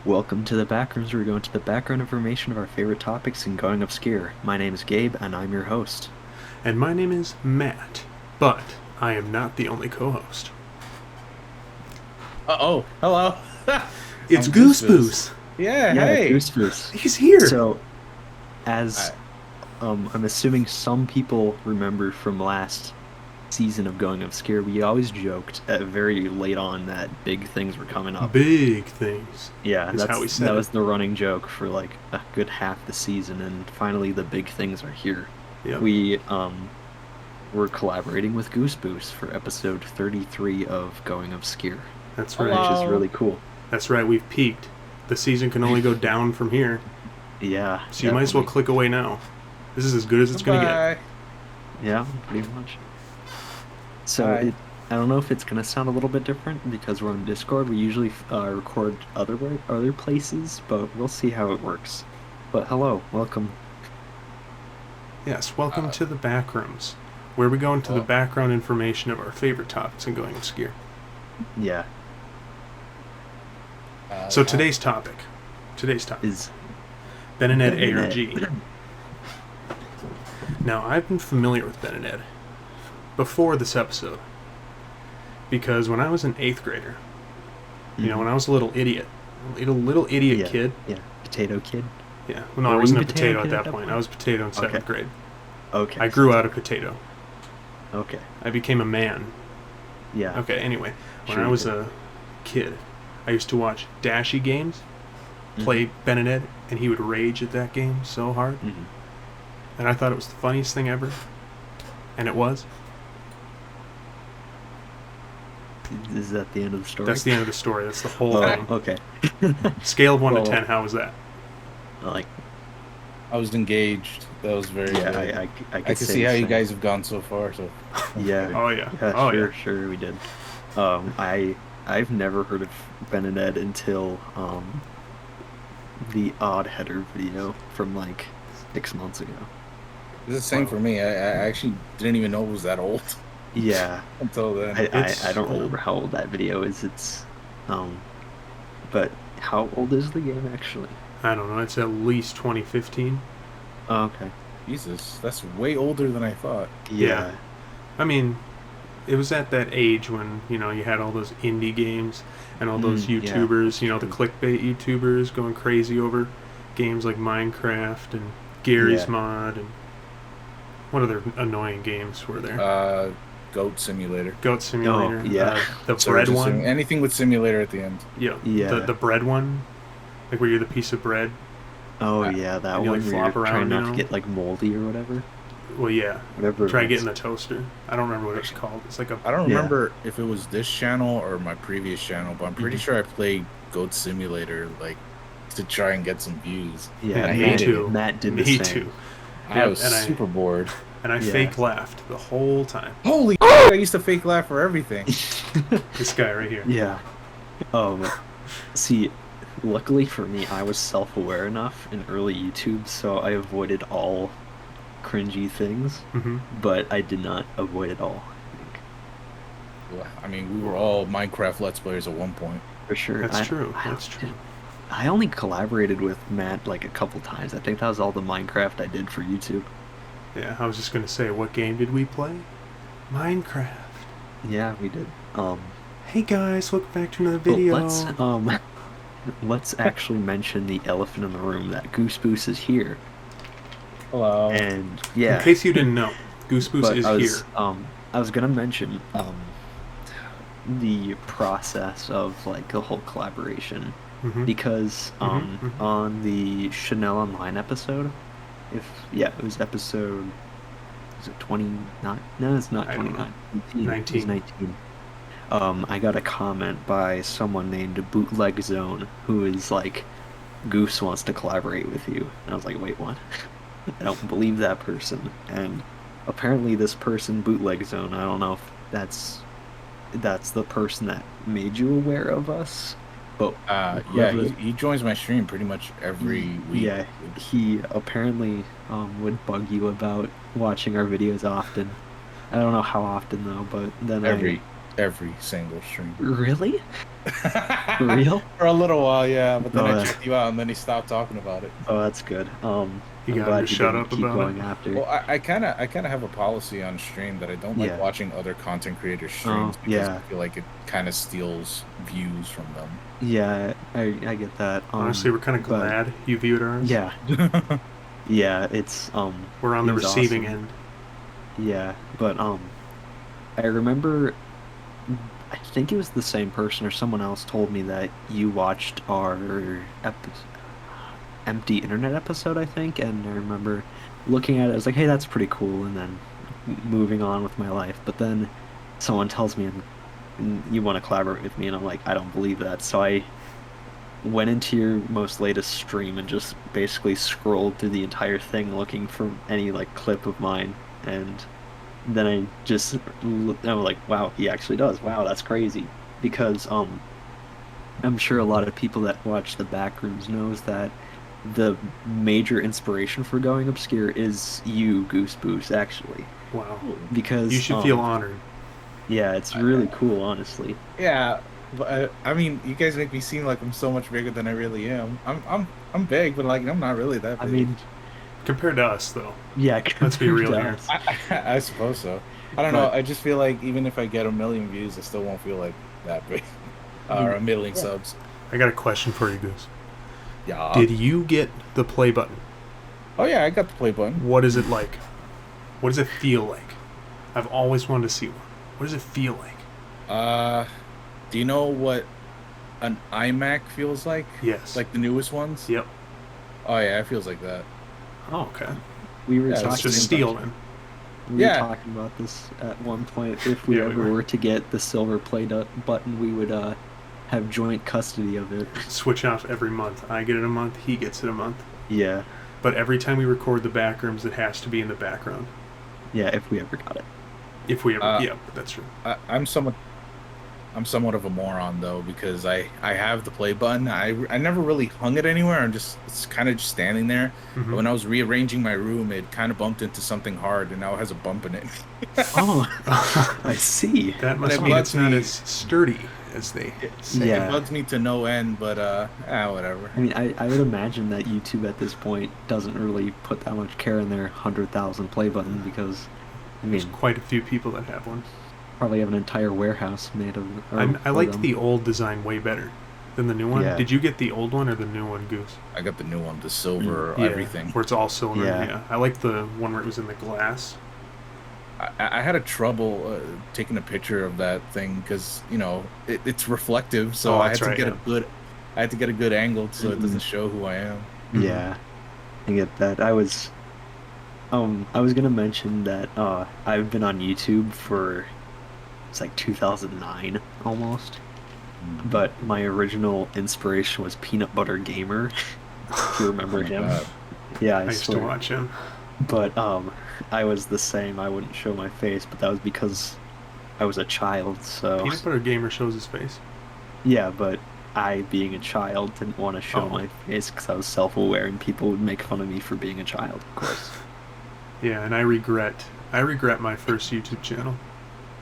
Welcome to the Backrooms, where we go into the background information of our favorite topics and going obscure. My name is Gabe, and I'm your host. And my name is Matt, but I am not the only co-host. Hello. It's I'm Goose Goose Boose. Yeah, hey. Goose Boose. He's here. So, as I'm assuming some people remember from last season of Going Obscure, we always joked at very late on that big things were coming up. Big things. Yeah, is how we said that it. was the running joke for like a good half the season, and finally the big things are here. Yep. We're collaborating with Goose Boose for episode 33 of Going Obscure. That's right. Which is really cool. That's right. We've peaked. The season can only go down from here. Yeah. So you might as well click away now. This is as good as it's going to get. Yeah, pretty much. So I don't know if it's going to sound a little bit different because we're on Discord. We usually record other places, but we'll see how it works. But hello, welcome. Yes, welcome to the Backrooms, where we go into the background information of our favorite topics in Going Obscure. Yeah. So today's topic Is Ben and Ed ARG. Now, I've been familiar with Ben and Ed before this episode because when I was an 8th grader, you know, when I was a little idiot kid. Yeah, potato kid. Yeah, well, no, I wasn't a potato at that point. I was a potato in 7th grade. Okay. I grew out of potato. Okay. I became a man. Yeah. Okay, anyway, when Sure I was a kid, I used to watch Dashy games, play Ben and Ed, and he would rage at that game so hard. Mm-hmm. And I thought it was the funniest thing ever. And it was. Is that the end of the story? That's the end of the story. That's the whole thing. Okay. Scale of 1 to 10, how was that? Like, I was engaged. That was very good. I can see how you guys have gone so far. So Yeah. Oh, yeah. Sure, we did. I've never heard of Ben and Ed until the Odd Header video from like 6 months ago. it's the same for me. I actually didn't even know it was that old Yeah. until then. I don't remember how old that video is. It's but how old is the game actually? I don't know. It's at least 2015. Oh, okay. Jesus, that's way older than I thought. Yeah. I mean, it was at that age when, you know, you had all those indie games and all those YouTubers, you know, the clickbait YouTubers going crazy over games like Minecraft and Gary's Mod and what other annoying games were there? Goat Simulator. Goat Simulator. Oh, yeah. The bread one. Anything with simulator at the end. Yeah. Yeah. The bread one. Like where you're the piece of bread. Oh yeah, that and you, one like, where flop you're around, trying not you know? to get like moldy or whatever. Well, yeah. Whatever. Try getting the toaster. I don't remember what it's called. It's like a... I don't remember if it was this channel or my previous channel, but I'm pretty sure I played Goat Simulator like to try and get some views. Yeah, I me hated too. it. Matt did the Me same. too. I was and super bored. And I fake laughed the whole time. Holy I used to fake laugh for everything. This guy right here. Yeah. See, luckily for me, I was self-aware enough in early YouTube, so I avoided all cringy things, but I did not avoid it all, I think. Well, I mean, we were all Minecraft Let's Players at one point. For sure. That's true. That's true. I only collaborated with Matt like a couple times. I think that was all the Minecraft I did for YouTube. Yeah, I was just going to say, what game did we play? Minecraft. Yeah, we did. Hey guys, welcome back to another video. Let's actually mention the elephant in the room, that Goose Boose is here. Hello. And yeah, In case you didn't know, Goose Boose is here. I was gonna mention the process of like the whole collaboration because on the Chanel Online episode, it was episode, is it 29? No, it's not 29. 19. It's 19. I got a comment by someone named Bootleg Zone who is like, Goose wants to collaborate with you. And I was like, wait, what? I don't believe that person. And apparently this person, Bootleg Zone, I don't know if that's the person that made you aware of us. But he joins my stream pretty much every week. Yeah, he apparently would bug you about watching our videos often. I don't know how often though, but then every single stream. Really? For real? For a little while, yeah. But then Oh, I checked you out, and then he stopped talking about it. oh, that's good. You I'm got him to glad he shut didn't up keep about it. going after. Well, I kind of have a policy on stream that I don't like Yeah. watching other content creators' Oh, streams because I yeah. feel like it kind of steals views from them. Yeah, I get that. Honestly, we're kind of but glad you viewed ours. yeah, yeah, it's We're on it the was receiving awesome. end. Yeah, but I remember I think it was the same person or someone else told me that you watched our empty internet episode, I think, and I remember looking at it, I was like, hey, that's pretty cool, and then moving on with my life. But then someone tells me you want to collaborate with me, and I'm like, I don't believe that. So I went into your most latest stream and just basically scrolled through the entire thing looking for any like clip of mine, and then I was like, wow, he actually does. Wow, that's crazy. Because I'm sure a lot of people that watch the Backrooms knows that the major inspiration for going obscure is you, Goose Boose, actually. Wow. Because You should feel honored. yeah, it's really cool, honestly. Yeah, but I mean, you guys make me seem like I'm so much bigger than I really am. I'm big, but like I'm not really that I big. mean, Compared to us, though. yeah, Let's be real compared here. to us. I suppose so. I don't know. But I just feel like even if I get a million views, I still won't feel like that big. I Or mean, a million yeah. subs. I got a question for you, Goose. Yeah. Did you get the play button? Oh yeah, I got the play button. What is it like? What does it feel like? I've always wanted to see one. What does it feel like? Do you know what an iMac feels like? Yes. Like the newest ones? Yep. Oh yeah, it feels like that. Oh, okay. We were Yeah, So it's talking just about steel then. we were Yeah. talking about this at one point. If we Yeah, we ever were. were to get the silver button, we would have joint custody of it. Switch off every month. I get it a month. He gets it a month. Yeah, But every time we record the Backrooms, it has to be in the background. yeah, if we ever got it. If we ever, Uh, yeah, that's true. I'm somewhat of a moron though because I have the play button. I never really hung it anywhere. It's kind of just standing there. But Mhm. when I was rearranging my room, it kind of bumped into something hard, and now it has a bump in it. Oh, I see. That And must it mean it's bugs not me. as sturdy as they say. Yeah. It bugs me to no end, but whatever. I mean, I would imagine that YouTube at this point doesn't really put that much care in their 100,000 play button because, I There's mean, quite a few people that have one. probably have an entire warehouse made of. I liked the old design way better than the new one. Yeah. Did you get the old one or the new one, Goose? I got the new one, the silver, Yeah, everything. where it's all silver. Yeah. Yeah. I like the one where it was in the glass. I had a trouble taking a picture of that thing because it's reflective, so Oh, I had that's to right, get yeah. I had to get a good angle so it Mhm. doesn't show who I am. Yeah, I get that. I was gonna mention that I've been on YouTube for it's like 2009 almost, but my original inspiration was Peanut Butter Gamer. If you remember Oh my him? God. Yeah, I used to swear. watch him. But I was the same. I wouldn't show my face, but that was because I was a child. So Peanut Butter Gamer shows his face. yeah, but I, being a child, didn't want to show Oh. my face because I was self-aware, and people would make fun of me for being a child, of course. Yeah, and I regret my first YouTube channel,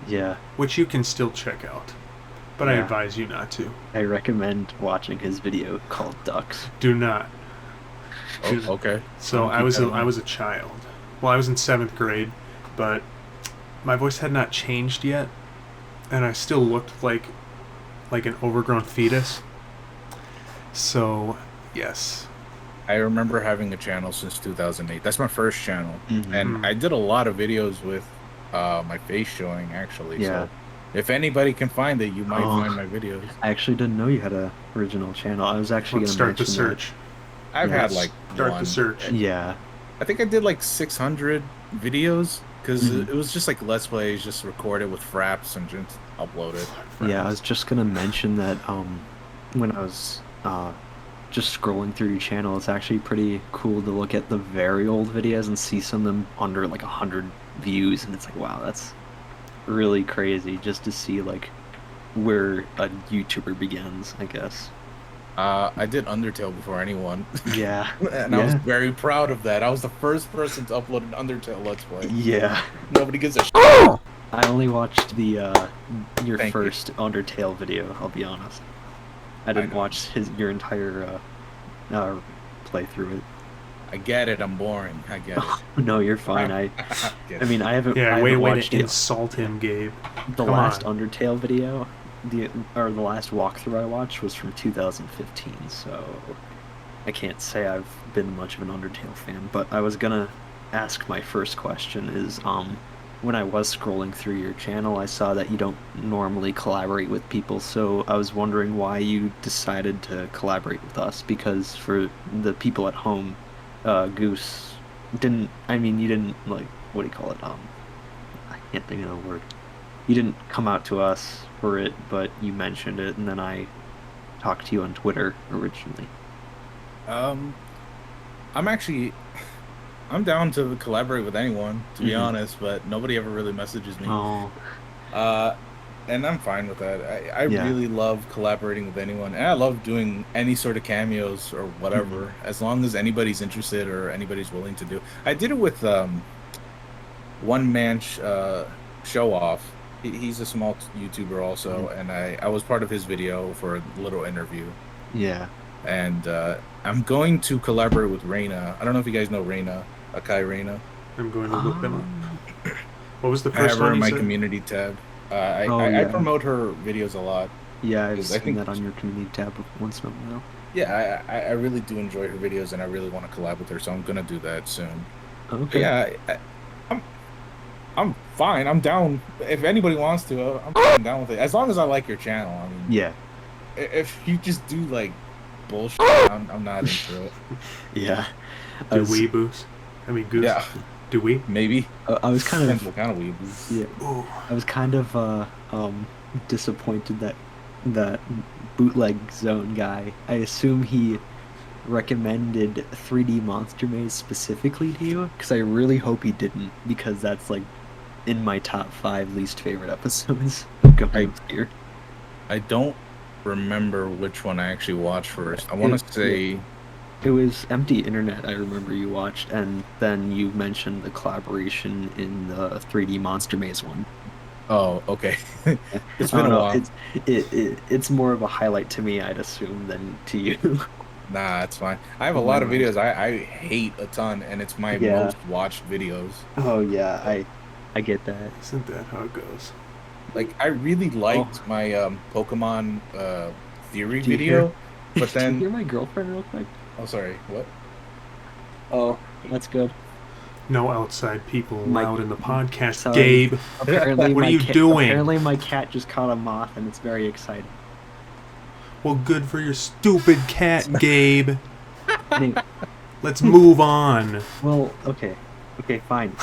Yeah, which you can still check out, but I Yeah. advise you not to. I recommend watching his video called Ducks. Do not. Oh, okay. So I'll I keep was that in I mind. was a child. Well, I was in 7th grade, but my voice had not changed yet, and I still looked like an overgrown fetus. So, yes. I remember having a channel since 2008. That's my first channel, Mhm. and I did a lot of videos with my face showing actually. Yeah. So if anybody can find it, you might Oh. find my videos. I actually didn't know you had a original channel. I was actually Let's gonna start the mention that. search. I've Yeah, had like Start one. the search. Yeah, I think I did like 600 videos because Mhm. it was just like Let's Plays, just recorded with fraps and just upload it. yeah. I was just gonna mention that when I was just scrolling through your channel, it's actually pretty cool to look at the very old videos and see some of them under like 100 views, and it's like, wow, that's really crazy just to see like where a YouTuber begins, I guess. I did Undertale before anyone, Yeah, and I was Yeah. very proud of that. I was the first person to upload an Undertale Let's Play. yeah. Nobody gives a shit. I only watched the your Thank you. first Undertale video. I'll be honest. I I didn't know. watch your entire playthrough. I get it. I'm boring. I get it. No, you're fine. Get I it. mean, I Yeah, haven't way watched to insult him, Gabe. the Come last on. Undertale video. The last walkthrough I watched was from 2015, so I can't say I've been much of an Undertale fan. But I was gonna ask, my first question is when I was scrolling through your channel, I saw that you don't normally collaborate with people, so I was wondering why you decided to collaborate with us, because for the people at home, Goose didn't, I mean, you didn't, like, what do you call it? I can't think of the word. You didn't come out to us for it, but you mentioned it, and then I talked to you on Twitter originally. Um, I'm actually I'm down to collaborate with anyone, to be honest, but nobody ever really messages me. Oh, Uh, and I'm fine with that. I yeah. really love collaborating with anyone, and I love doing any sort of cameos or whatever, as long as anybody's interested or anybody's willing to do. I did it with one man show off. He's a small YouTuber also, and I was part of his video for a little interview. Yeah. And I'm going to collaborate with Reina. I don't know if you guys know Reina, Akai Reina. I'm going to look them up. What was the I have first her one in you my said? community tab. Oh, I yeah. promote her videos a lot. Yeah, I've 'Cause seen that on your community tab once in a while. Yeah, I really do enjoy her videos, and I really want to collab with her, so I'm gonna do that soon. But Okay. yeah, I'm I'm fine. I'm down. If anybody wants to, I'm fucking down with it. As long as I like your channel. I mean, Yeah. if you just do like bullshit, I'm not into it. Yeah. Do we, Boose? I mean, Goose. Yeah, Do we? maybe. I was kind Depends of, what kind of weebs. yeah. Ooh. I was kind of disappointed that that bootleg zone guy. I assume he recommended 3D Monster Maze specifically to you, because I really hope he didn't, because that's like in my top 5 least favorite episodes going here. I don't remember which one I actually watched first. I want to say. It was Empty Internet, I remember you watched, and then you mentioned the collaboration in the 3D Monster Maze one. Oh, okay. It's I been don't a know. while. It's more of a highlight to me, I'd assume, than to you. Nah, it's fine. I have a Oh lot my of gosh. videos I hate a ton, and it's my Yeah. most watched videos. Oh yeah, I get that. Isn't that how it goes? Like, I really liked my Pokemon theory Do you video, hear- but Do you hear then my girlfriend real quick? oh, sorry, what? Oh, that's good. No outside people My- allowed in the podcast, Sorry. Gabe. Apparently, What are my you doing? Apparently, my cat just caught a moth, and it's very exciting. Well, good for your stupid cat, Gabe. Anyway, Let's move on. well, okay, fine.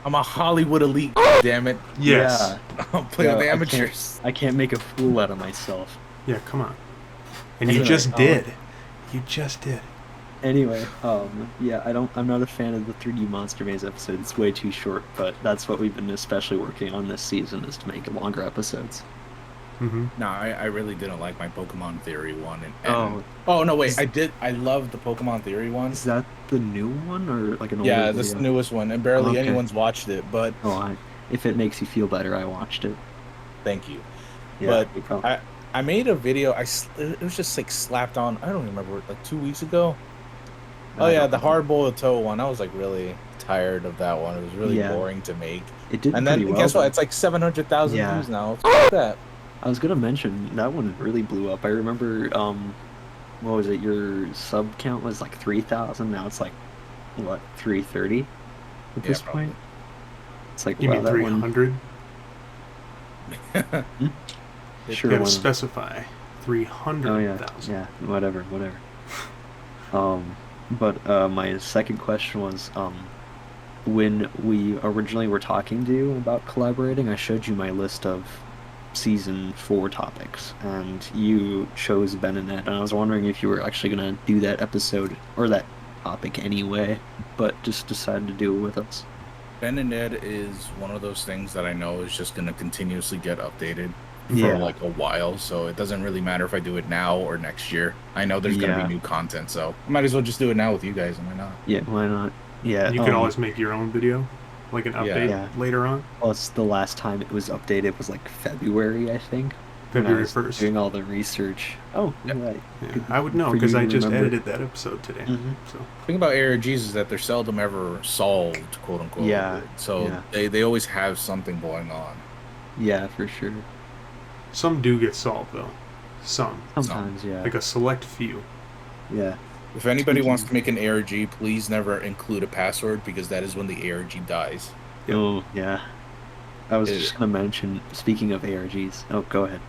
I'm a Hollywood elite, damn it. Yes. I'll play with Yeah, amateurs. I can't make a fool out of myself. Yeah, come on. And you Anyway, just did. You just did. Anyway, yeah, I'm not a fan of the 3D Monster Maze episode. It's way too short, but that's what we've been especially working on this season, is to make longer episodes. Mm-hmm. No, I really didn't like my Pokemon theory one. Oh, no, wait, I did. I loved the Pokemon theory one. is that the new one, or like an older Yeah, this video? newest one, and barely Okay. anyone's watched it. But Oh, if it makes you feel better, I watched it. thank you. Yeah, But no problem. I made a video. It was just like slapped on. I don't remember, like 2 weeks ago. Oh I yeah, don't the know. hard boiled toe one. I was like really tired of that one. It was really Yeah. boring to make. It did And pretty then well. guess what? though. It's like 700,000 Yeah. views now. F that. I was gonna mention that one really blew up. I remember, what was it? Your sub count was like 3,000. Now it's like, what, 330 at this probably. point? It's like, You wow, mean that one. 300? Sure. You gotta why not? specify. Oh 300,000. yeah, whatever. But my second question was, when we originally were talking to you about collaborating, I showed you my list of season 4 topics, and you chose Ben and Ed, and I was wondering if you were actually gonna do that episode or that topic anyway, but just decided to do it with us. Ben and Ed is one of those things that I know is just going to continuously get updated for Yeah. like a while. So it doesn't really matter if I do it now or next year. I know there's going to Yeah. be new content, so I might as well just do it now with you guys. Why not? Yeah, why not? Yeah, You can always make your own video. like an Yeah. update Yeah. later on. Plus, the last time it was updated was like February, I think. When I February was 1st. doing all the research. Oh, Yep. right. Yeah, Good I would know for you because to I just remember. edited that episode today. Mhm. So The thing about ARGs is that they're seldom ever solved, quote unquote. Yeah. So Yeah. they always have something going on. Yeah, for sure. some do get solved though. Some, Sometimes, yeah. like a select few. Yeah. If anybody wants Speaking- to make an ARG, please never include a password because that is when the ARG dies. Yep. Oh, yeah. I was It- just gonna mention, speaking of ARGs. Oh, go ahead.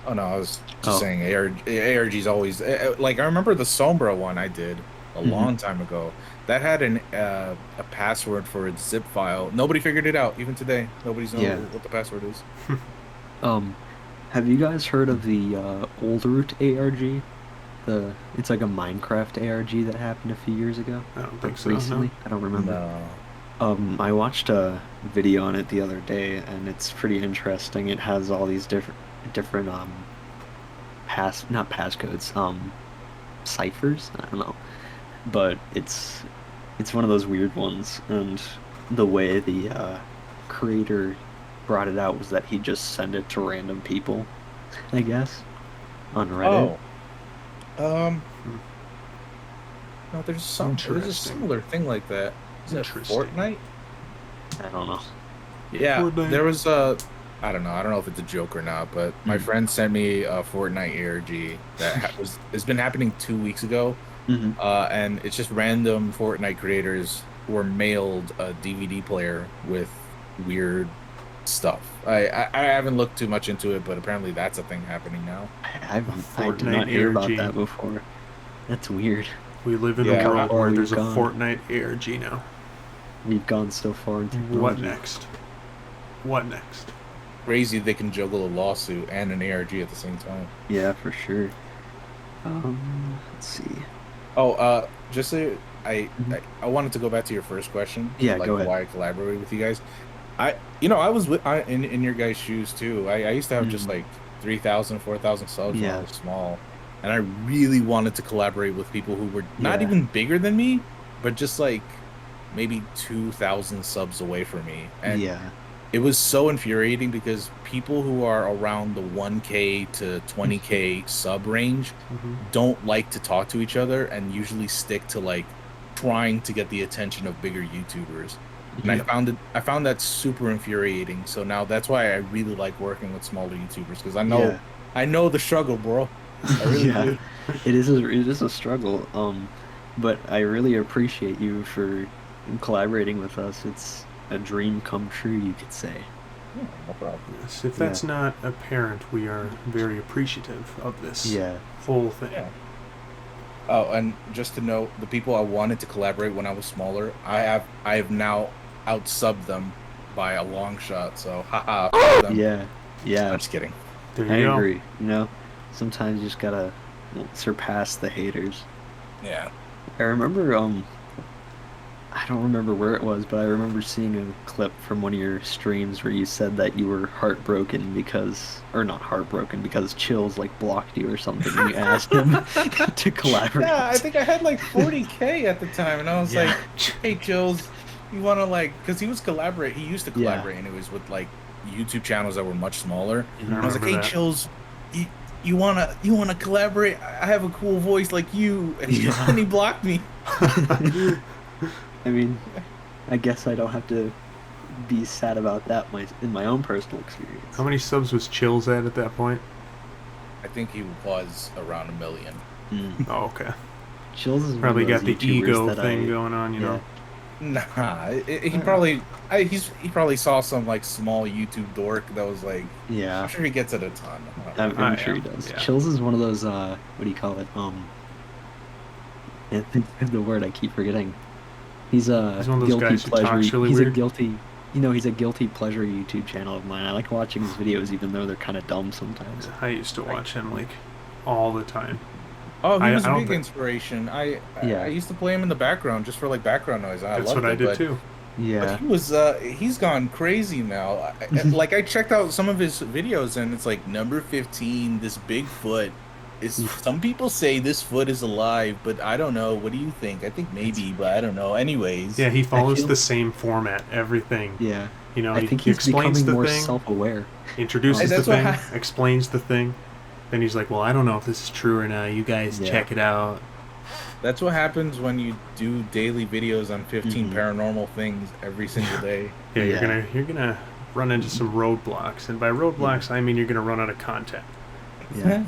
Oh no, I was just Oh. saying ARG's always like I remember the Sombra one I did a Mhm. long time ago. That had a password for its zip file. Nobody figured it out even today. Nobody's know Yeah. what the password is. Have you guys heard of the Old Root ARG? It's like a Minecraft ARG that happened a few years ago. I don't think Like so. recently. No. I don't remember. No. I watched a video on it the other day, and it's pretty interesting. It has all these different not passcodes, ciphers. I don't know, but it's one of those weird ones. And the way the creator brought it out was that he just sent it to random people, I guess, on Reddit. Oh. No, there's a Interesting. similar thing like that. Is it Interesting. Fortnite? I don't know. Yeah, Fortnite. there was I don't know if it's a joke or not, but my friend sent me a Fortnite ARG that it's been happening 2 weeks ago, Hmm. and it's just random Fortnite creators were mailed a DVD player with weird stuff. I haven't looked too much into it, but apparently that's a thing happening now. I did Fortnite not hear about ARG. that before. That's weird. We live in Yeah. a world How far where we've there's a gone. Fortnite ARG now. We've gone so far in technology. What next? What next? Crazy they can juggle a lawsuit and an ARG at the same time. Yeah, for sure. Let's see. Oh, just so I Mhm. I wanted to go back to your first question. Yeah, like go ahead. why I collaborate with you guys. I was in your guys' shoes too. I used to have just Mhm. like 3,000, 4,000 subs when Yeah. I was small, and I really wanted to collaborate with people who were not Yeah. even bigger than me, but just like maybe 2,000 subs away from me. And Yeah. it was so infuriating because people who are around the 1K to 20K sub range Mm-hmm. don't like to talk to each other and usually stick to like trying to get the attention of bigger YouTubers. And Yep. I found that super infuriating. So now that's why I really like working with smaller YouTubers because Yeah. I know the struggle, bro. I really Yeah. do. It is a struggle. But I really appreciate you for collaborating with us. It's a dream come true, you could say. Yeah, no problem. Yes, if that's not apparent, we are very appreciative of this Yeah. whole thing. Yeah. Oh, and just to note, the people I wanted to collaborate when I was smaller, I have now out-subbed them by a long shot. So, haha. f them. Yeah. Yeah. I'm just kidding. There you I go. agree. You know, sometimes you just gotta surpass the haters. Yeah. I remember, I don't remember where it was, but I remember seeing a clip from one of your streams where you said that you were heartbroken or not heartbroken, because Chills like blocked you or something, and you asked him to collaborate. Yeah, I think I had like 40K at the time, and I was like, "Hey, Jills, you want to like?" Because he used to collaborate anyways with like YouTube channels that were much smaller. Mhm. I was like, remember "Hey, that. Chills, you wanna collaborate? I have a cool voice like you," and Yeah. and he blocked me. I mean, I guess I don't have to be sad about that in my own personal experience. How many subs was Chills at that point? I think he was around 1 million. Mm. Oh, okay. Chills is one Probably of got those the YouTubers ego that thing I, going on, you know. Nah, he probably he probably saw some like small YouTube dork that was like, Yeah. I'm sure he gets it a ton. I'm sure he does. Yeah. Chills is one of those, what do you call it? The word I keep forgetting. He's a He's one of those guilty guys who pleasure. talks really he's weird. a guilty, he's a guilty pleasure YouTube channel of mine. I like watching his videos, even though they're kind of dumb sometimes. I used to watch him like all the time. Oh, he was I a don't big think- inspiration. Yeah. I used to play him in the background just for like background noise. I That's loved what I it, did but, too. Yeah. But he was he's gone crazy now. Like I checked out some of his videos and it's like number 15, this Bigfoot Some people say this foot is alive, but I don't know. What do you think? I think maybe, but I don't know. Anyways, Yeah, he I follows feel the same format, everything. yeah. You know, I he think he's explains becoming the more thing, self-aware. introduces the that's what. thing, explains the thing. Then he's like, well, I don't know if this is true or not. You guys Yeah. check it out. That's what happens when you do daily videos on 15 Hmm. paranormal things every single day. Yeah, Yeah. you're gonna run into some roadblocks, and by Yeah. roadblocks I mean you're gonna run out of content. Yeah.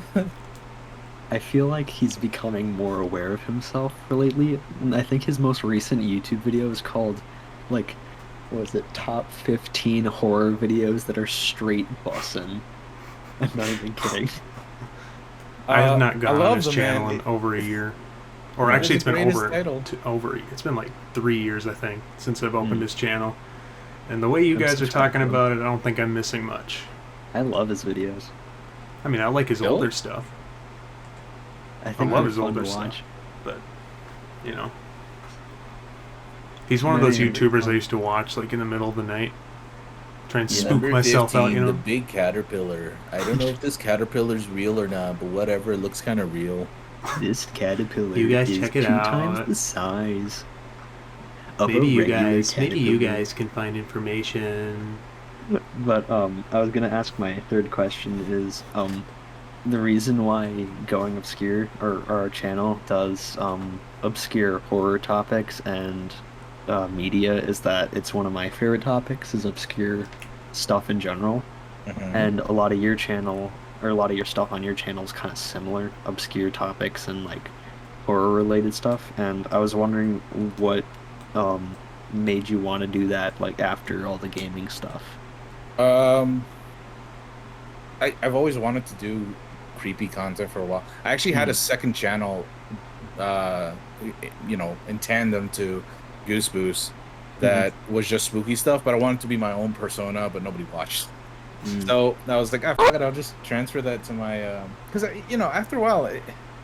I feel like he's becoming more aware of himself lately. And I think his most recent YouTube video is called, like, what was it, Top 15 Horror Videos That Are Straight Bussin'. I'm not even kidding. I have not I gone on love his the channel man. in over a year, or That is actually the it's been greatest title. it's been like 3 years I think since I've opened Mm. his channel. And the way you I'm guys are subscribed talking to him. about it, I don't think I'm missing much. I love his videos. I mean, I like his Still? older stuff, I I think love they're his fun older to stuff. watch. but you know, he's one of those Many of them YouTubers I fun. used to watch like in the middle of the night, try and Yeah. spook Number myself out. 15, the big caterpillar. I don't know if this caterpillar's real or not, but whatever. It looks kind of real. This caterpillar You guys is check it 2 times out. the size of a regular Maybe you caterpillar. guys can find information. But I was gonna ask my third question is the reason why Going Obscure or our channel does obscure horror topics and media is that it's one of my favorite topics is obscure stuff in general, Mhm. and a lot of your channel or a lot of your stuff on your channel is kind of similar, obscure topics and like horror related stuff, and I was wondering what um made you want to do that like after all the gaming stuff. Um, I've always wanted to do creepy content for a while. I actually had a Mm, second channel, uh, in tandem to Goose Boose mhm, that was just spooky stuff, but I wanted to be my own persona, but nobody watched. mm, So I was like, ah, fuck it, I'll just transfer that to my, because, after a while,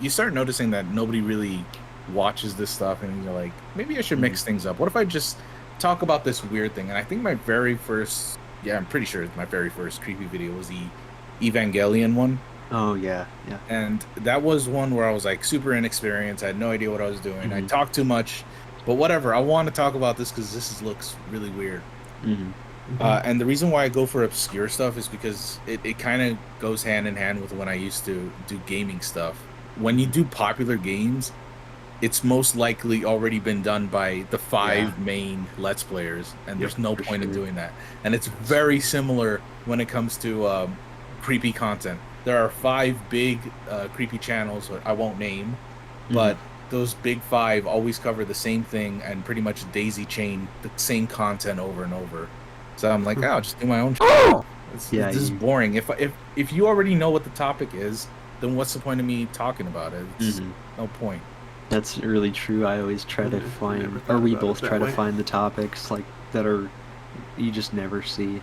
you start noticing that nobody really watches this stuff, and you're like, maybe I should mhm. mix things up. What if I just talk about this weird thing? And I think my very first, yeah, I'm pretty sure my very first creepy video was the Evangelion one. Oh yeah, yeah. And that was one where I was like super inexperienced. I had no idea what I was doing. I Mhm, talked too much, but whatever. I want to talk about this because looks really weird. mhm, Mm-hmm. And the reason why I go for obscure stuff is because it kind of goes hand in hand with when I used to do gaming stuff. When you mhm. do popular games, it's most likely already been done by the Yeah, five main Let's Players, and Yep. there's no for point in sure. doing that. And it's very similar when it comes to creepy content. There are five big creepy channels I won't name, Mhm. but those big five always cover the same thing and pretty much daisy chain the same content over and over. So I'm like, oh, I'll just do my own. Yeah, This is boring. If you already know what the topic is, then what's the point of me talking about it? It's mhm. no point. That's really true. I always try to Never find, or thought we about it both that try to way. find the topics like that are you just never see.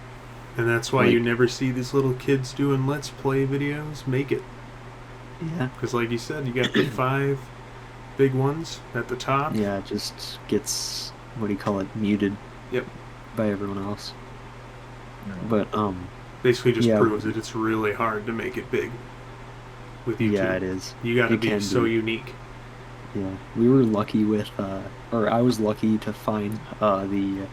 And that's why you Like, never see these little kids doing Let's Play videos make it. yeah, Because, like you said, you got the five big ones at the top. yeah, it just gets what do you call it, muted Yep. by everyone else. You know. But Basically just yeah, proves that it's really hard to make it big with YouTube. yeah, it is. You got to It be can so be. unique. Yeah, we were lucky with, or I was lucky to find the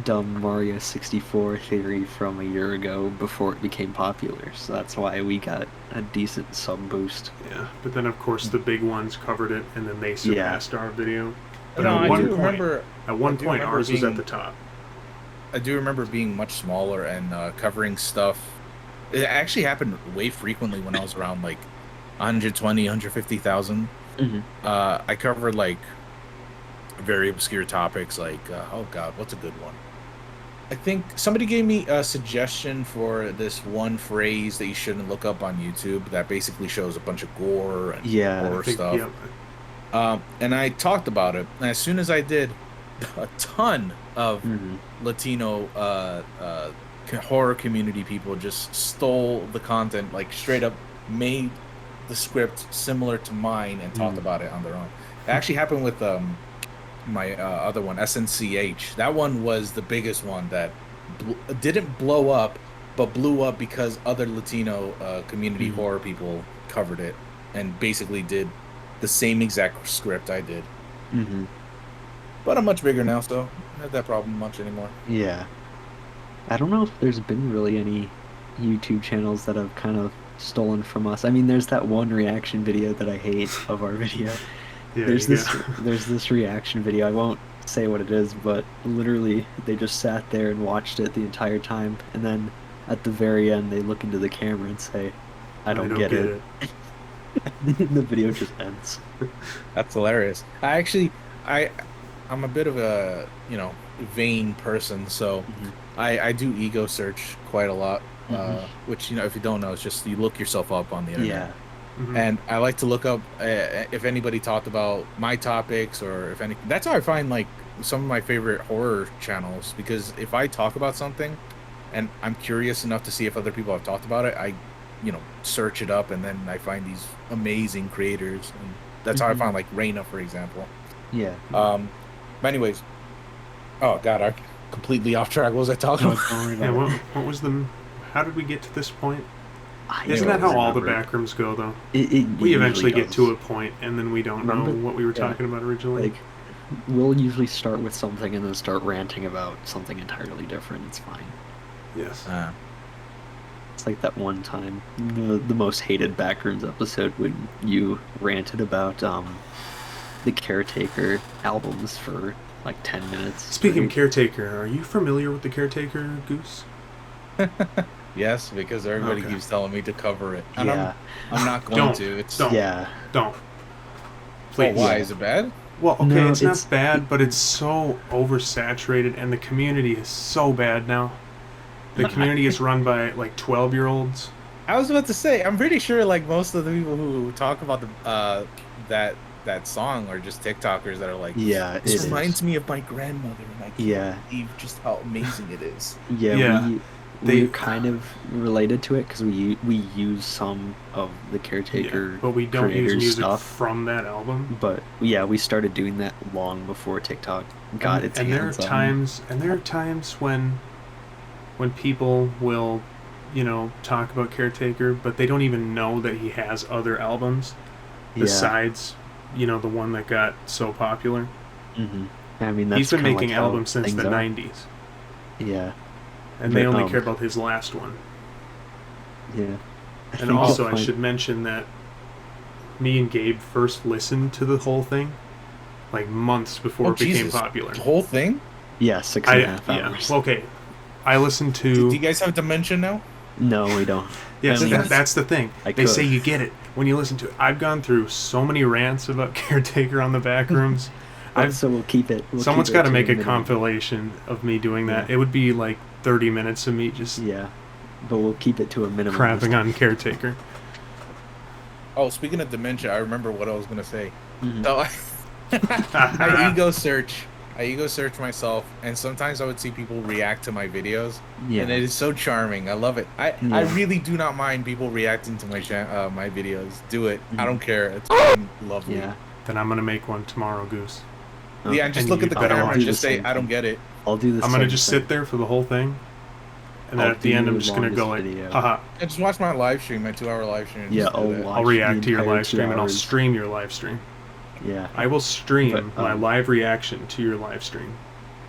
dumb Mario 64 theory from a year ago before it became popular. So that's why we got a decent sub boost. Yeah. But then, of course, the big ones covered it, and then they Yeah, surpassed our video. But No, at I one do point, remember. at I one do point, remember ours was at the being. top. I do remember being much smaller and covering stuff. It actually happened way frequently when I was around like 120, 150,000. hmm I covered like very obscure topics like oh god, what's a good one? I think somebody gave me a suggestion for this one phrase that you shouldn't look up on YouTube that basically shows a bunch of gore and yeah, I horror think, stuff. yep. And I talked about it, and as soon as I did, a ton of hmm Latino horror community people just stole the content, like straight up made the script similar to mine and talked mm about it on their own. It actually happened with my other one, SNCH. That one was the biggest one that didn't blow up, but blew up because other Latino community hmm horror people covered it. and basically did the same exact script I did. Mm-hmm. But I'm much bigger now, so I don't have that problem much anymore. Yeah. I don't know if there's been really any YouTube channels that have kind of stolen from us. I mean, there's that one reaction video that I hate of our video. Yeah, There's you this got. there's this reaction video. I won't say what it is, but literally they just sat there and watched it the entire time, and then at the very end they look into the camera and say, "I don't get it." The video just ends. That's hilarious. I I'm a bit of a vain person, so Mhm. I do ego search quite a lot. Mhm. Which if you don't know, it's just you look yourself up on the internet. Yeah. Mm-hmm. And I like to look up if anybody talked about my topics or if any. That's how I find like some of my favorite horror channels, because if I talk about something and I'm curious enough to see if other people have talked about it, I search it up and then I find these amazing creators, and that's how I Mhm. found like Reina, for example. Yeah. But anyways, oh god, I completely off track. What was I talking No, about? don't worry Yeah, about it. what was the? How did we get to this point? I Isn't don't that how all the remember. Backrooms go, though? It We usually eventually get does. to a point, and then we don't know Remember? what we were Yeah. talking about originally. Like, we'll usually start with something and then start ranting about something entirely different. It's fine. Yes. It's like that one time, the most hated Backrooms episode when you ranted about the Caretaker albums for like 10 minutes. Speaking of straight. Caretaker, are you familiar with the Caretaker, Goose? Yes, because everybody Okay. keeps telling me to cover it, and Yeah. I'm not going Don't. to. It's Don't. Yeah. Don't. Oh, Please. why Yeah. is it bad? Well, okay, No, it's not bad, but it's so oversaturated, and the community is so bad now. The community is run by like 12-year-olds. I was about to say, I'm pretty sure like most of the people who talk about the that song are just TikTokers that are like, Yeah, this it reminds is. me of my grandmother, and I can't Yeah. believe just how amazing it is. Yeah, Yeah, they- we're kind of related to it because we use some of the Caretaker but we don't use creators' music stuff. from that album. But yeah, we started doing that long before TikTok got its And there are hands on. times when people will, talk about Caretaker, but they don't even know that he has other albums Yeah. besides, the one that got so popular. Hmm. I mean, that's He's been kinda making like how albums since the things are. 90s, Yeah, and they But, only care about his last one. yeah. I And think also, you'll I find- should mention that me and Gabe first listened to the whole thing like months before Oh, it became Jesus. popular. The whole thing? Yeah, 6.5 hours. Okay. I listened Do to. you guys have dementia now? No, we don't. Yes, I mean, that's the thing. I They say could. you get it when you listen to it. I've gone through so many rants about Caretaker on the Backrooms. So we'll keep it. Someone's got to make a minimum. compilation of me doing that. Yeah. It would be like 30 minutes of me just Yeah, but we'll keep it to a minimum. crapping on Caretaker. Oh, speaking of dementia, I remember what I was gonna say. Mhm. So I ego search. I ego search myself, and sometimes I would see people react to my videos, Yeah. and it is so charming. I love it. I Yeah. really do not mind people reacting to my videos. Do it. I Mhm. don't care. It's fucking lovely. Yeah. Then I'm gonna make one tomorrow, Goose. Yeah, and just And look you at the better camera watch and it. just Do the say, same "I don't thing. get it." I'll do the I'm gonna same just thing. sit there for the whole thing, and then I'll at the do end, I'm the just gonna go like, longest video. haha. And just watch my live stream, my 2-hour live stream. and Yeah, just do I'll that. watch I'll react the to your entire live stream, 2 and I'll hours. stream your live stream. Yeah. I will stream But, my live reaction to your live stream.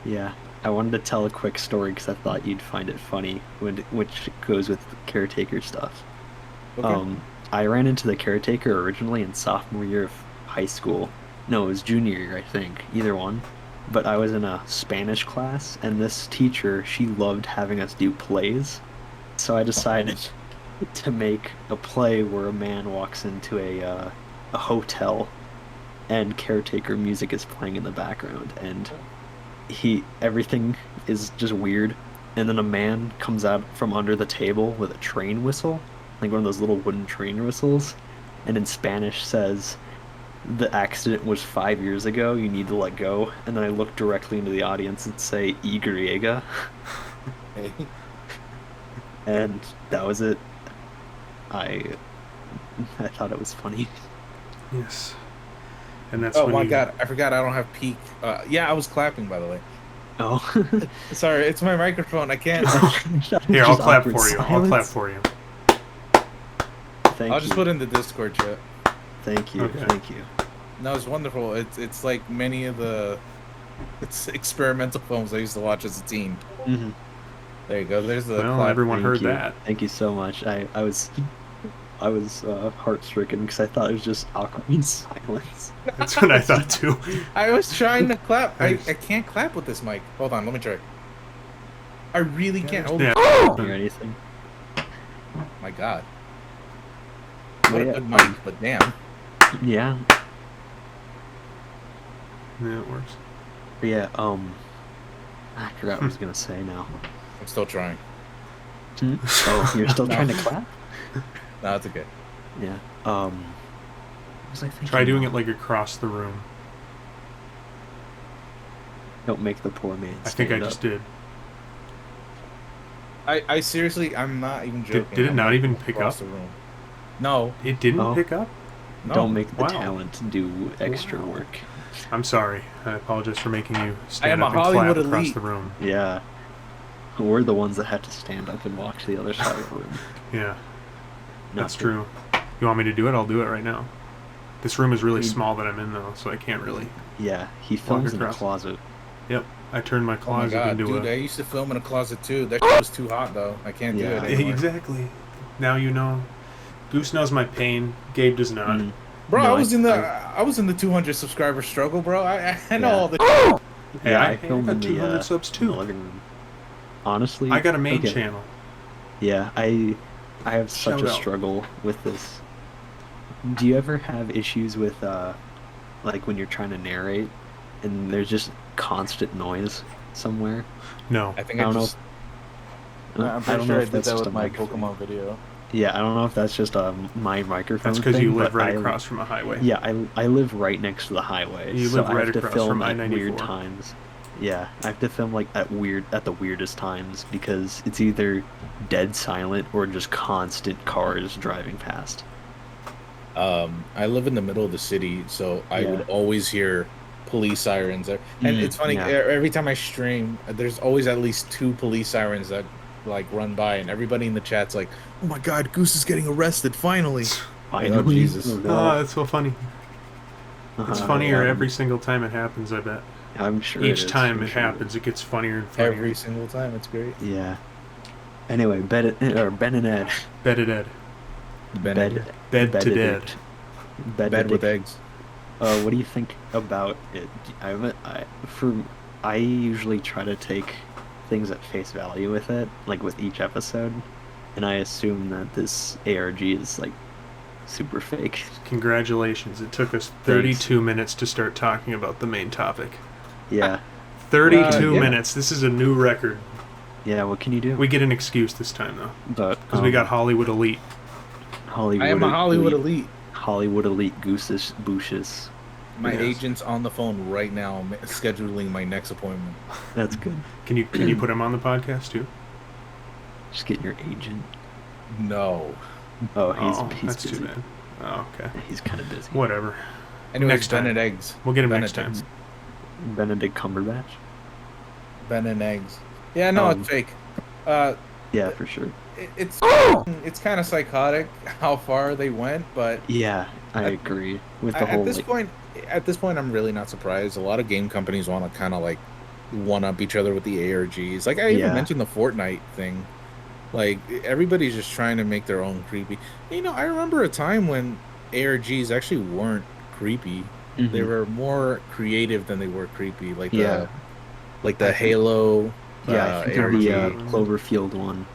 Yeah, I wanted to tell a quick story because I thought you'd find it funny, which goes with Caretaker stuff. Okay. I ran into the Caretaker originally in sophomore year of high school. No, it was junior year, I think. Either one. But I was in a Spanish class, and this teacher, she loved having us do plays. So I decided to make a play where a man walks into a hotel, and Caretaker music is playing in the background, and everything is just weird, and then a man comes out from under the table with a train whistle, like one of those little wooden train whistles, and in Spanish says, "The accident was 5 years ago, you need to let go." And then I look directly into the audience and say "Y," Hey. and that was it. I thought it was funny. Yes. And that's Oh when my you, god, I forgot I don't have peak. Yeah, I was clapping, by the way. Oh. Sorry, it's my microphone. I can't. Here, I'll Just clap awkward for you. I'll clap silence. for you. Thank I'll just you. put it in the Discord chat. Thank you. Okay. Thank you. No, it's wonderful. It's like many of the experimental films I used to watch as a teen. Mm-hmm. There you go. There's the Well, clap. everyone heard you. that. Thank you so much. I was heart-stricken because I thought it was just awkward silence. That's what I thought too. I was trying to clap. I can't clap with this mic. Hold on, let me try. I really can't. Hold Yeah. Hear anything? My God. But What a yeah, good mic, but damn. Yeah. Yeah, it works. But yeah. I forgot what I was gonna say now. I'm still trying. Oh, you're still trying to clap? No, it's okay. Yeah. What was I thinking? Try doing it like across the room. Don't make the poor man I think I stand just up. did. I seriously, I'm not even joking. Did it I'm not like even pick across up? the room. No. It didn't Oh. pick up? No. Don't make the Wow. talent do extra Wow. work. I'm sorry. I apologize for making you I am stand a up and Hollywood clap across elite. the room. Yeah. We're the ones that had to stand up and walk to the other side of the room. Yeah, that's Nothing. true. You want me to do it? I'll do it right now. This room is really Mm. small that I'm in, though, so I can't really. Yeah, he films in the across. closet. Yep, I turned my Oh my closet God, into dude! I a. used to film in a closet too. That shit was too hot though. I can't do Yeah. it anymore. Exactly. Now you know. Goose knows my pain. Gabe does not. Mm. Bro, No, I was in the 200 subscriber struggle, bro. I know Yeah. all the. Hey, Yeah, I I filmed got in the 200 subs in the too. living room. Honestly, I got a main okay. channel. Yeah, I have such Shout a out. struggle with this. Do you ever have issues with like when you're trying to narrate and there's just constant noise somewhere? No. I think I I don't know. just. I I'm pretty don't sure know I if did that's that just with a my microphone. Pokemon video. Yeah, I don't know if that's just my microphone. That's because you thing, live but right I- across from a highway. Yeah, I live right next to the highway. You so live I right have to across film from at weird I-94. times. Yeah, I have to film like at the weirdest times because it's either dead silent or just constant cars driving past. I live in the middle of the city, so I Yeah. would always hear police sirens there. And Mm, it's funny, yeah. every time I stream, there's always at least 2 police sirens that like run by, and everybody in the chat's like, "Oh my God, Goose is getting arrested finally!" Like, oh Finally. Jesus! Oh, Oh, no. that's so funny. It's Uh-huh, funnier yeah, every single time it happens, I bet. I'm sure Each it is, time I'm it sure happens, it gets funnier and funnier. Every single time, it's great. Yeah. Anyway, Ben and Ed. Bet it, Ed. Benedict. Bed to dead. Bed with eggs. What do you think about it? I usually try to take things at face value with it, like with each episode, and I assume that this ARG is like super fake. Congratulations. It took us 32 minutes to start talking about the main topic. Yeah, 32 yeah. minutes. This is a new record. yeah. What can you do? We get an excuse this time, though, But because we got Hollywood Elite. Hollywood. I am a Hollywood elite. Hollywood elite Goose Booses. My Yes. agent's on the phone right now, scheduling my next appointment. That's good. Can you put him on the podcast, too? Just get your agent. No. Oh, he's that's busy. too bad. Oh, okay. He's kind of busy. Whatever. Anyways, Next time. Ben and eggs. We'll get him Ben next and time. eggs. Benedict Cumberbatch. Ben and eggs. Yeah, no, it's fake. Yeah, for sure. It's kind of psychotic how far they went, but Yeah, I agree with the whole. at this point, I'm really not surprised. A lot of game companies want to kind of like one up each other with the ARGs. Like I even Yeah. mentioned the Fortnite thing. Like everybody's just trying to make their own creepy. You know, I remember a time when ARGs actually weren't creepy. Mhm. They were more creative than they were creepy. Like Yeah. the Halo. Yeah, I think ARG. the Cloverfield one.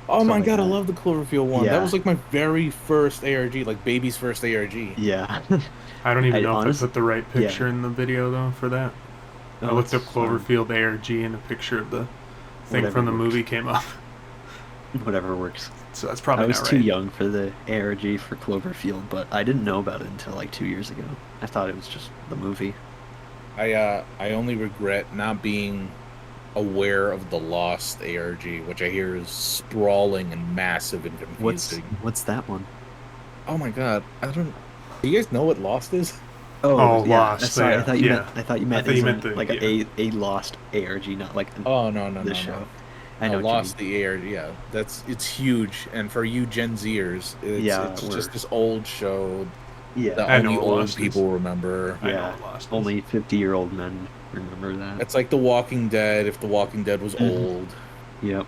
Oh my Something God, I like that. love the Cloverfield one. Yeah. That was like my very first ARG, like baby's first ARG. Yeah. I don't even know if honestly- I put the right picture in the video, though, for that. I looked up it's fine. Cloverfield ARG and a picture of the thing Whatever from the works. movie came up. Whatever works. So that's probably I was not too right. young for the ARG for Cloverfield, but I didn't know about it until like 2 years ago. I thought it was just the movie. I only regret not being aware of the Lost ARG, which I hear is sprawling and massive and confusing. What's that one? Oh my God, I don't. Do you guys know what Lost is? Oh, yeah. Lost, Sorry, yeah, I thought you yeah. meant. I thought you meant, thought you as meant in, the- like yeah. a Lost ARG, not like Oh no the show. no. I know. what you Lost the ARG. Yeah, it's huge, and for you Gen Zers, Yeah, it's we're- just this old show. Yeah. that I know only what old Lost is. people remember. I know Yeah. what Lost is. Only 50-year-old men remember that. It's like The Walking Dead if The Walking Dead was old. Yep.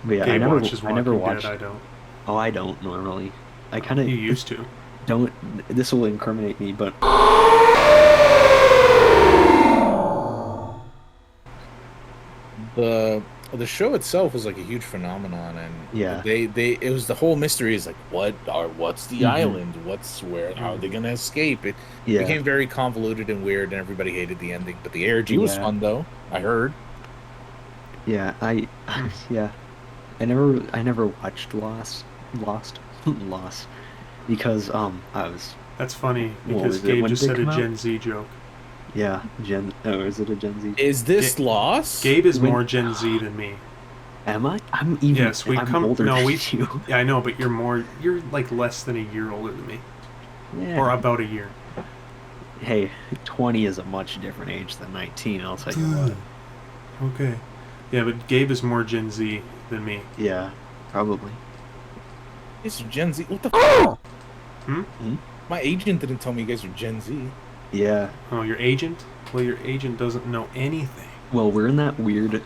But yeah, Gabe watches I never Walking Dead. watched. I don't. Oh, I don't normally. I kind You of used to. don't. This will incriminate me, but The show itself was like a huge phenomenon, and yeah. they it was the whole mystery is like what's the island, what's where, how are they gonna escape? It Yeah. became very convoluted and weird, and everybody hated the ending. But the ARG was Yeah. fun though. I heard. Yeah. Yeah. I never watched Lost, Lost, because I was That's funny what because was it? Gabe When just did it said a come out? Gen Z joke. Yeah, Gen. Oh, is it a Gen Z? Is this Ga- Lost? Gabe is When- more Gen Z than me. Am I? I'm even. Yes, we I'm come. older No, than we. you. Yeah, I know, but you're more. You're like less than a year older than me, Yeah. or about a year. Hey, 20 is a much different age than 19. I'll tell you what. Okay. Yeah, but Gabe is more Gen Z than me. Yeah, probably. It's Gen Z. What the? F- Hmm? My agent didn't tell me you guys are Gen Z. Yeah. Oh, your agent? Well, your agent doesn't know anything. Well, we're in that weird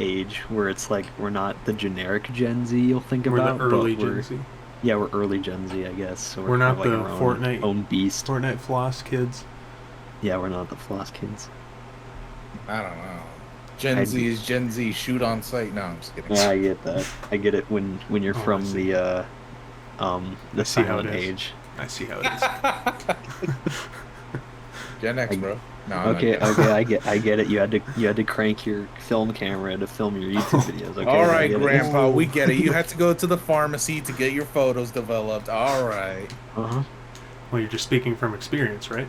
age where it's like we're not the generic Gen Z you'll think We're about, the early but Gen Z. yeah, we're early Gen Z, I guess. So We're kind not of like the our Fortnite- own beast. Fortnite floss kids. Yeah, we're not the floss kids. I don't know. Gen I'd Z be- is Gen Z. Shoot on sight. No, I'm just kidding. Yeah, I get that. I get it when you're Oh, I from see. the see how silent it is. age. I see how it is. Gen X, I- bro. No, I'm not Okay, kidding. okay, I get it. You had to crank your film camera to film your YouTube videos. Okay, All I right, get it. Grandpa, we get it. You had to go to the pharmacy to get your photos developed. All right. Uh-huh. Well, you're just speaking from experience, right?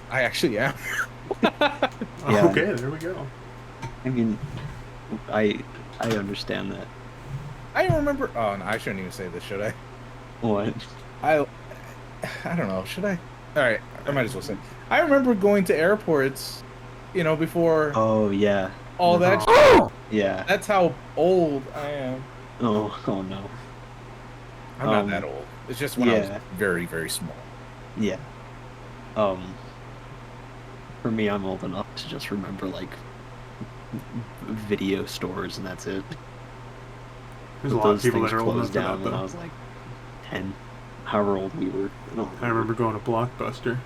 I actually am. Yeah. Okay, there we go. I mean, I understand that. I remember. Oh, no, I shouldn't even say this, should I? What? I don't know. Should I? All right, I might as well say. I remember going to airports, before Oh yeah. all that. Yeah. That's how old I am. Oh no. I'm not Um, that old. It's just when I was yeah. very, very small. Yeah. For me, I'm old enough to just remember like video stores, and that's it. There's a But lot of those people things that are old enough closed for down that, when I though. was like 10. However old we were. I remember going to Blockbuster.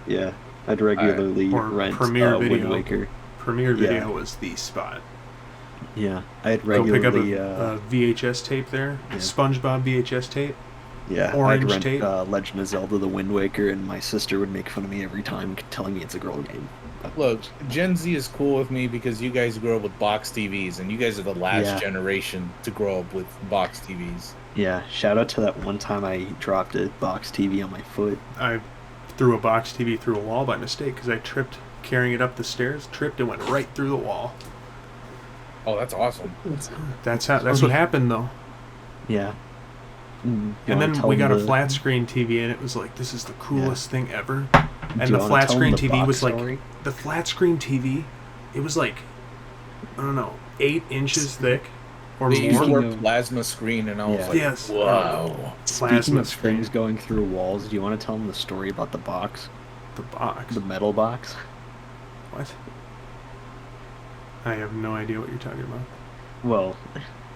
Yeah, I'd regularly Or rent Premiere Wind Video. Waker. Premiere Yeah. Video was the spot. Yeah, I'd Go pick up regularly. a VHS tape there. yeah. SpongeBob VHS tape. Yeah, Orange I'd rent tape. Legend of Zelda: The Wind Waker, and my sister would make fun of me every time, telling me it's a girl game. Look, Gen Z is cool with me because you guys grew up with box TVs, and you guys are the last Yeah. generation to grow up with box TVs. Yeah, shout out to that one time I dropped a box TV on my foot. I threw a box TV through a wall by mistake because I tripped carrying it up the stairs. Tripped and went right through the wall. Oh, that's awesome. That's what happened though. Yeah. You And wanna then tell we got a them the- flat screen TV, and it was like, this is the coolest thing ever. Do And you the wanna flat tell them screen the TV box was like, story? the flat screen TV, it was like, I don't know, 8 inches thick or They used the more. word plasma screen, and I was Yeah. like, Yes. wow. Speaking Plasma of screen. things going through walls, do you want to tell them the story about the box? The box. The metal box? What? I have no idea what you're talking about. Well,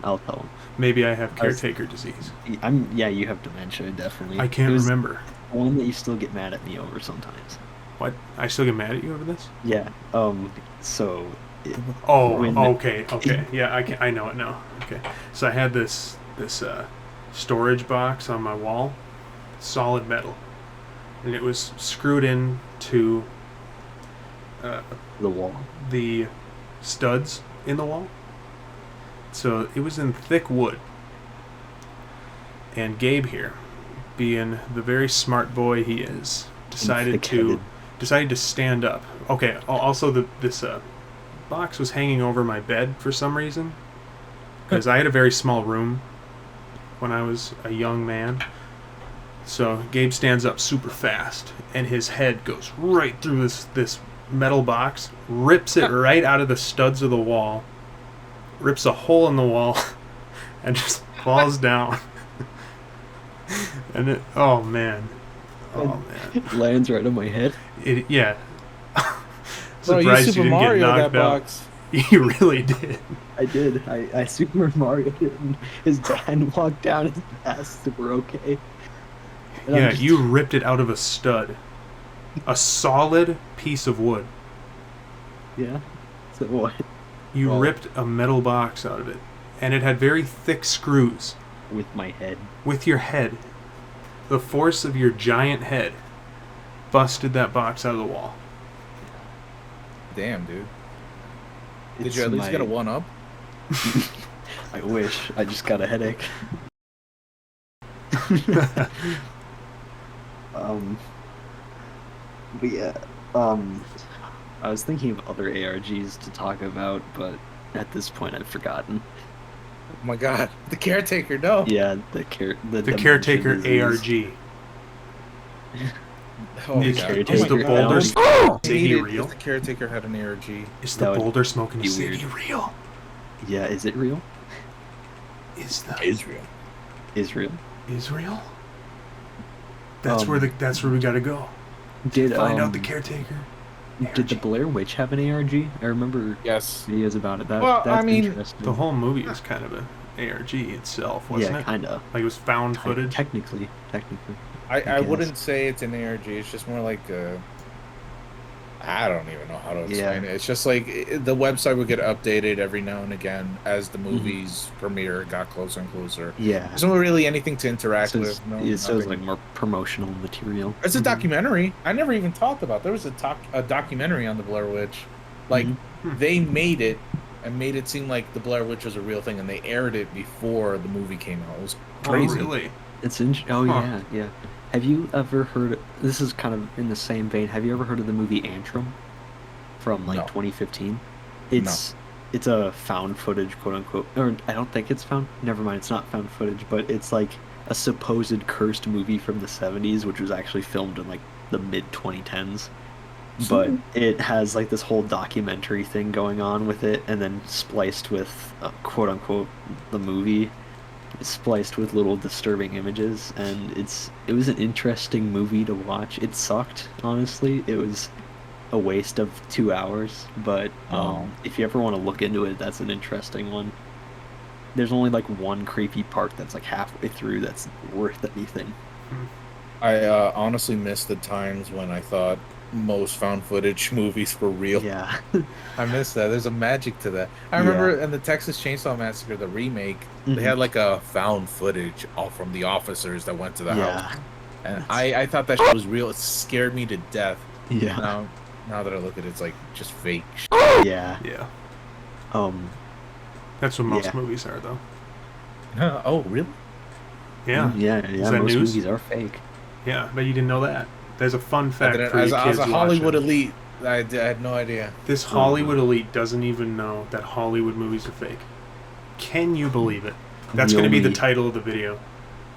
I'll tell them. Maybe I have I was- caretaker disease. Yeah, you have dementia, definitely. I It can't was remember. one that you still get mad at me over sometimes. What? I still get mad at you over this? Yeah, so... Oh, when- okay. Yeah, I know it now. Okay. So I had this storage box on my wall, solid metal, and it was screwed in to The wall. the studs in the wall. So it was in thick wood. And Gabe here, being the very smart boy he is, decided to stand up. Okay. Also, this box was hanging over my bed for some reason, because I had a very small room when I was a young man. So Gabe stands up super fast, and his head goes right through this metal box, rips it right out of the studs of the wall, rips a hole in the wall, and just falls down. And oh man, Oh man. Lands right on my head. Yeah. Bro, you Surprised Super you didn't get Mario that knocked out. box. You really did. I did. I Super Mario it, and his dad walked down and asked if we're okay. And I'm Yeah, just you ripped it out of a stud. A solid piece of wood. yeah. So what? You Well- ripped a metal box out of it. And it had very thick screws. With my head. With your head. The force of your giant head busted that box out of the wall. Damn, dude. Did It's you at least my- get a 1-up? I wish. I just got a headache. But yeah, I was thinking of other ARGs to talk about, but at this point I've forgotten. Oh my god. The Caretaker, no. Yeah, The dementia Caretaker disease. ARG. Oh, Is, God. Caretaker is the Oh my boulder God. I would hate city it real? if the Caretaker had an ARG. Is That the would boulder smoking be city weird. real? Yeah, is it real? Is the Israel. Israel. Israel? That's where we gotta go. Did Find out the Caretaker. did the Blair Witch have an ARG? I remember Yes. videos about it. Well, That's I mean, interesting. The whole movie was kind of a ARG itself, wasn't yeah, it? kind of. Like it was found footage. Technically. I guess. wouldn't say it's an ARG. It's just more like I don't even know how to explain it. It's just like the website would get updated every now and again as the movies premiere got closer and closer. Yeah. There's not really anything to interact So with. No, it sounds nothing. like more promotional material. It's a documentary. I never even talked about. There was a documentary on the Blair Witch. Like they made it and made it seem like the Blair Witch was a real thing, and they aired it before the movie came out. It was crazy. Oh, really? It's in. Oh Huh. yeah. Have you ever heard? This is kind of in the same vein. Have you ever heard of the movie Antrim from like No. 2015? It's a found footage, quote unquote. Or I don't think it's found. Never mind. It's not found footage, but it's like a supposed cursed movie from the 70s, which was actually filmed in like the mid 2010s. But it has like this whole documentary thing going on with it, and then spliced with quote unquote the movie, spliced with little disturbing images, and it was an interesting movie to watch. It sucked, honestly. It was a waste of 2 hours, but if you ever want to look into it, that's an interesting one. There's only like one creepy part that's like halfway through that's worth anything. I honestly miss the times when I thought most found footage movies were real. Yeah. I miss that. There's a magic to that. I remember in the Texas Chainsaw Massacre, the remake, they had like a found footage all from the officers that went to the house. And I thought that shit was real. It scared me to death. Yeah. Now that I look at it, it's like just fake. Yeah. Yeah. Mm, That's what most Yeah. movies are, though. Oh, really? Yeah. Yeah. that Most news? movies are fake. Yeah, but you didn't know that. There's a fun fact for As you a kids Hollywood watching. elite, I had no idea. This Hollywood elite doesn't even know that Hollywood movies are fake. Can you believe it? That's The going to be the only title of the video.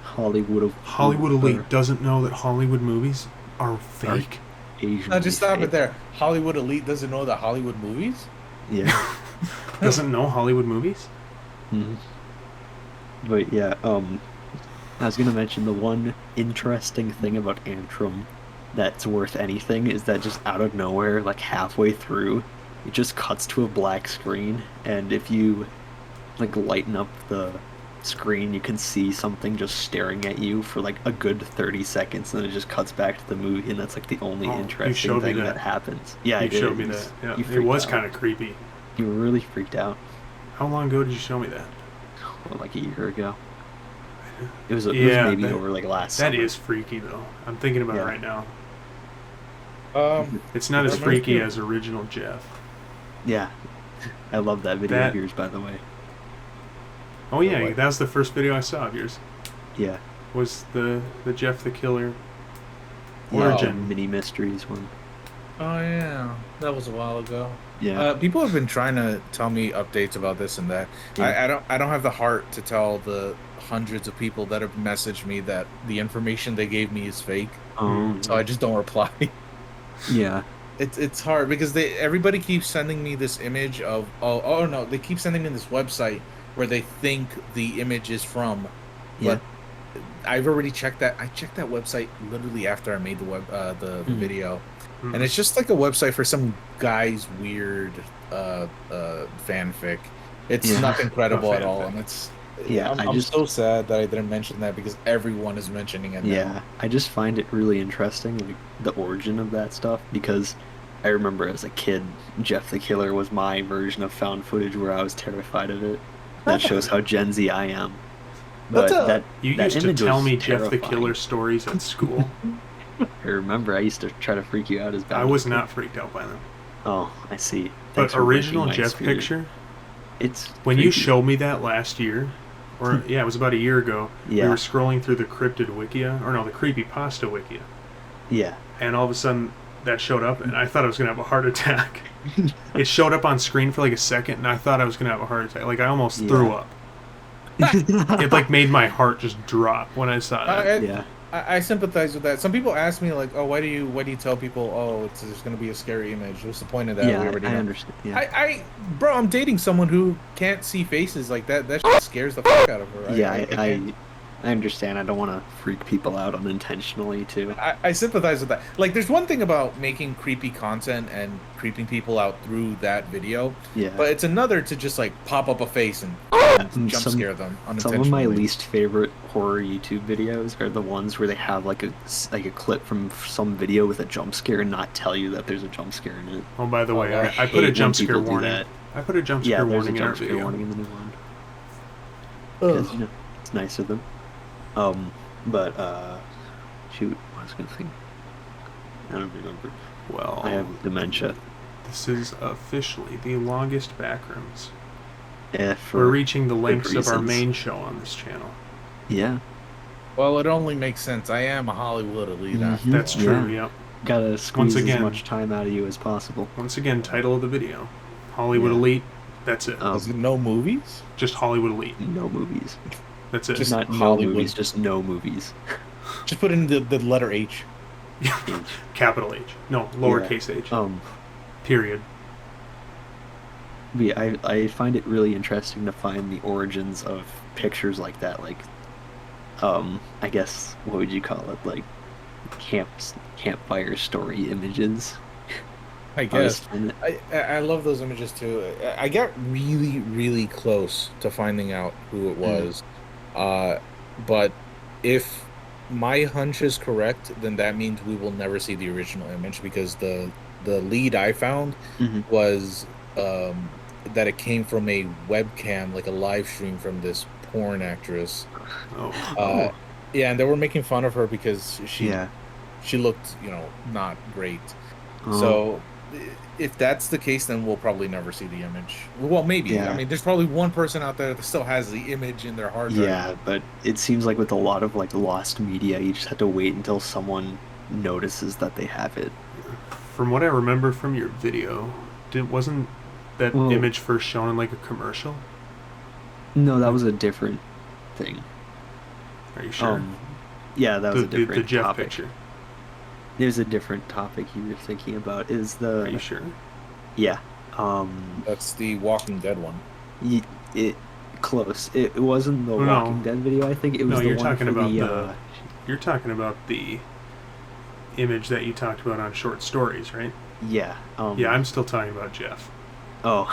Hollywood Elite doesn't know that Hollywood movies are fake. Asian. No, just stop it there. Hollywood elite doesn't know the Hollywood movies? Yeah. Doesn't know Hollywood movies? Mhm. But yeah, I was gonna mention the one interesting thing about Antrim that's worth anything is that just out of nowhere, like halfway through, it just cuts to a black screen, and if you like lighten up the screen, you can see something just staring at you for like a good 30 seconds, and then it just cuts back to the movie, and that's like the only Oh, you interesting showed me thing that. that happens. Yeah, I You did. showed me It was- that. Yeah, you it freaked was out. kind of creepy. You were really freaked out. How long ago did you show me that? Well, like a year ago. It was Yeah, maybe that- over like last That summer. is freaky, though. I'm thinking about it Yeah. right now. Um, It's not as That reminds freaky me- as original Jeff. Yeah. I love that video That- of yours, by the way. Oh yeah, What? that was the first video I saw of yours. Yeah. Was the Jeff the Killer Yeah, origin? Mini Mysteries one. oh yeah, that was a while ago. Yeah. People have been trying to tell me updates about this and that. Yeah. I don't have the heart to tell the hundreds of people that have messaged me that the information they gave me is fake. So I just don't reply. yeah. It's hard because everybody keeps sending me this image of oh no, they keep sending me this website where they think the image is from, Yeah. but I've already checked that. I checked that website literally after I made the video, and it's just like a website for some guy's weird fanfic. It's nothing credible at all, and it's I'm so sad that I didn't mention that because everyone is mentioning it now. I just find it really interesting, like the origin of that stuff, because I remember as a kid, Jeff the Killer was my version of found footage where I was terrified of it. That shows how Gen Z I am. But you that used to tell me terrifying. Jeff the Killer stories at school. I remember I used to try to freak you out as bad. I was not freaked out by them. Oh, I see. But original Jeff picture, it's when you showed me that last year, or yeah, it was about a year ago. We were scrolling through the cryptid wikia, or no, the creepypasta wikia. Yeah. And all of a sudden, that showed up, and I thought I was gonna have a heart attack. It showed up on screen for like a second, and I thought I was gonna have a heart attack. Like I almost threw up. It like made my heart just drop when I saw that. I sympathize with that. Some people ask me like, "Oh, why do you tell people? Oh, there's going to be a scary image. What's the point of that?" Yeah, I understand. Yeah. Bro, I'm dating someone who can't see faces like that. That shit scares the fuck out of her. I understand. I don't want to freak people out unintentionally too. I sympathize with that. Like, there's one thing about making creepy content and creeping people out through that video. Yeah. But it's another to just like pop up a face and jump scare them unintentionally. Some of my least favorite horror YouTube videos are the ones where they have like a clip from some video with a jump scare and not tell you that there's a jump scare in it. Oh, by the way, I put a jump scare warning. I put a jump scare warning in our video. Warning in the new one. Because, you know, it's nice of them. Shoot, what was I gonna think? I don't remember. Well, I have dementia. This is officially the longest Backrooms. We're reaching the lengths of our main show on this channel. Yeah. Well, it only makes sense. I am a Hollywood elite. That's true, yep. Gotta squeeze as much time out of you as possible. Once again, title of the video. Hollywood Elite, that's it. Is it no movies? Just Hollywood Elite. No movies. That's it. Just not Hollywood. Movies, just no movies. Just put in the letter H. Capital H. No, lowercase h. Period. Yeah, I find it really interesting to find the origins of pictures like that. Like, I guess, what would you call it? Like, campfire story images. I guess. I love those images too. I got really, really close to finding out who it was. But if my hunch is correct, then that means we will never see the original image, because the lead I found was that it came from a webcam, like a live stream from this porn actress. Yeah, and they were making fun of her because she looked, not great. So if that's the case, then we'll probably never see the image. Well, maybe. Yeah. I mean, there's probably one person out there that still has the image in their hard drive. Yeah, but it seems like with a lot of like lost media, you just have to wait until someone notices that they have it. From what I remember from your video, wasn't that image first shown in like a commercial? No, that was a different thing. Are you sure? Yeah, that was a different the Jeff topic. Picture. There's a different topic you were thinking about. Are you sure? Yeah. That's the Walking Dead one. Close. It wasn't the Walking Dead video. I think it was. No, you're talking about You're talking about the image that you talked about on Short Stories, right? Yeah. Yeah, I'm still talking about Jeff. Oh,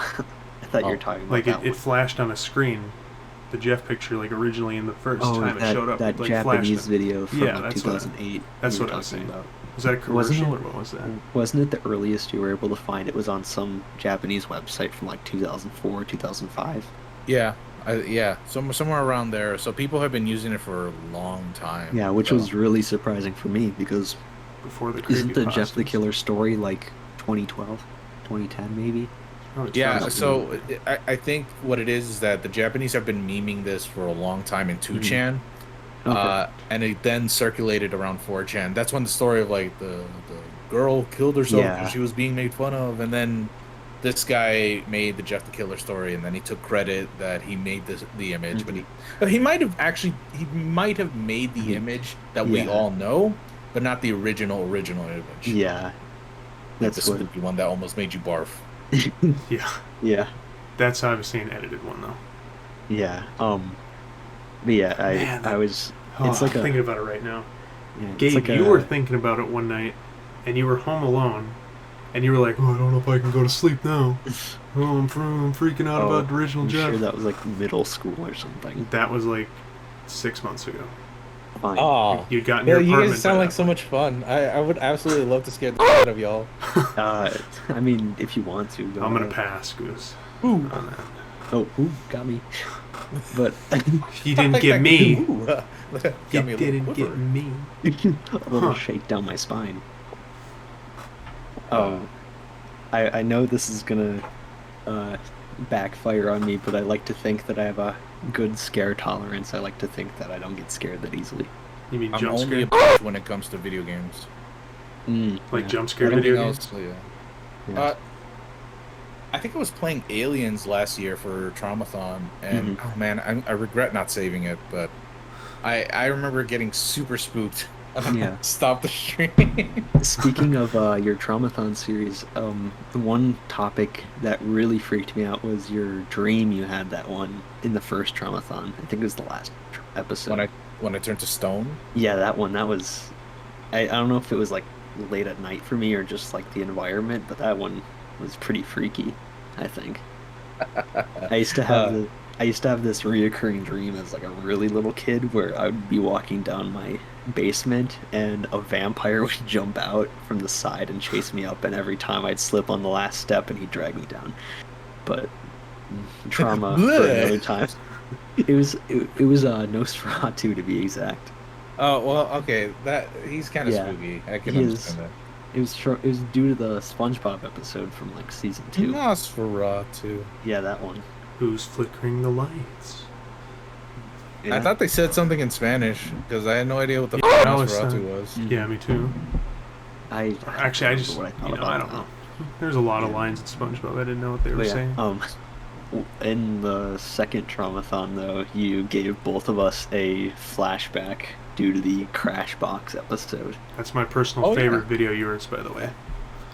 I thought you were talking about like that it flashed on a screen. The Jeff picture, like originally in the first time it showed up, that like Japanese video from like 2008. That's what I was saying. About. Was that a commercial or what was that? Wasn't it the earliest you were able to find? It was on some Japanese website from like 2004, 2005. Yeah, somewhere around there. So people have been using it for a long time. Yeah, which was really surprising for me because before the isn't the Jeff the Killer story like 2012, 2010 maybe? Oh, yeah, so I think what it is that the Japanese have been memeing this for a long time in 2chan. And it then circulated around 4chan. That's when the story of like the girl killed herself because she was being made fun of, and then this guy made the Jeff the Killer story, and then he took credit that he made the image, but he might have made the image that we all know, but not the original image. Yeah, that's the spooky one that almost made you barf. Yeah. That's how I've seen an edited one though. Yeah. But yeah, I was Oh, It's like I'm thinking about it right now. yeah, it's Gabe, like you were thinking about it one night, and you were home alone, and you were like, "Oh, I don't know if I can go to sleep now. Oh, I'm freaking out about the original I'm Jeff." sure that was like middle school or something. That was like 6 months ago. Fine. Oh, You'd gotten yeah, your you apartment. guys sound by like that so point. much fun. I would absolutely love to scare the shit out of y'all. I mean, if you want to, go I'm gonna ahead. pass, Goose. Ooh. On that. Oh, ooh, got me. But He didn't get me. Ooh, He got me a little didn't get quiver. me. a little Huh. shake down my spine. Uh, I know this is gonna uh, backfire on me, but I like to think that I have a good scare tolerance. I like to think that I don't get scared that easily. You mean I'm jump only scare? a bitch when it comes to video games. Like Yeah. jump scare Everything video else, games? yeah. Yeah. I think I was playing Aliens last year for Traumathon, and Mhm. oh man, I regret not saving it, but I remember getting super spooked. Yeah. Stop the stream. Speaking of your Traumathon series, the one topic that really freaked me out was your dream you had that one in the first Traumathon. I think it was the last episode. when I turned to stone. Yeah, that one. That was. I don't know if it was like late at night for me or just like the environment, but that one was pretty freaky, I think. I used to have I used to have this reoccurring dream as like a really little kid where I would be walking down my basement and a vampire would jump out from the side and chase me up, and every time I'd slip on the last step and he'd drag me down. But trauma for Bleh. another time. It was Nosferatu to be exact. Oh well, okay. That he's kind of Yeah, spooky. I can he understand is. that. It was due to the SpongeBob episode from like season 2. Nosferatu. Yeah, that one. Who's flickering the lights? Yeah. I thought they said something in Spanish because I had no idea what the Yeah, f I was, Nosferatu was. Yeah, me too. I Or actually, I don't just, remember what you know, thought I about don't know. that. There's a lot of Yeah. lines in SpongeBob. I didn't know what they were But yeah, saying. in the second Traumathon though, you gave both of us a flashback due to the Crash Box episode. That's my personal Oh, yeah. favorite video of yours, by the way.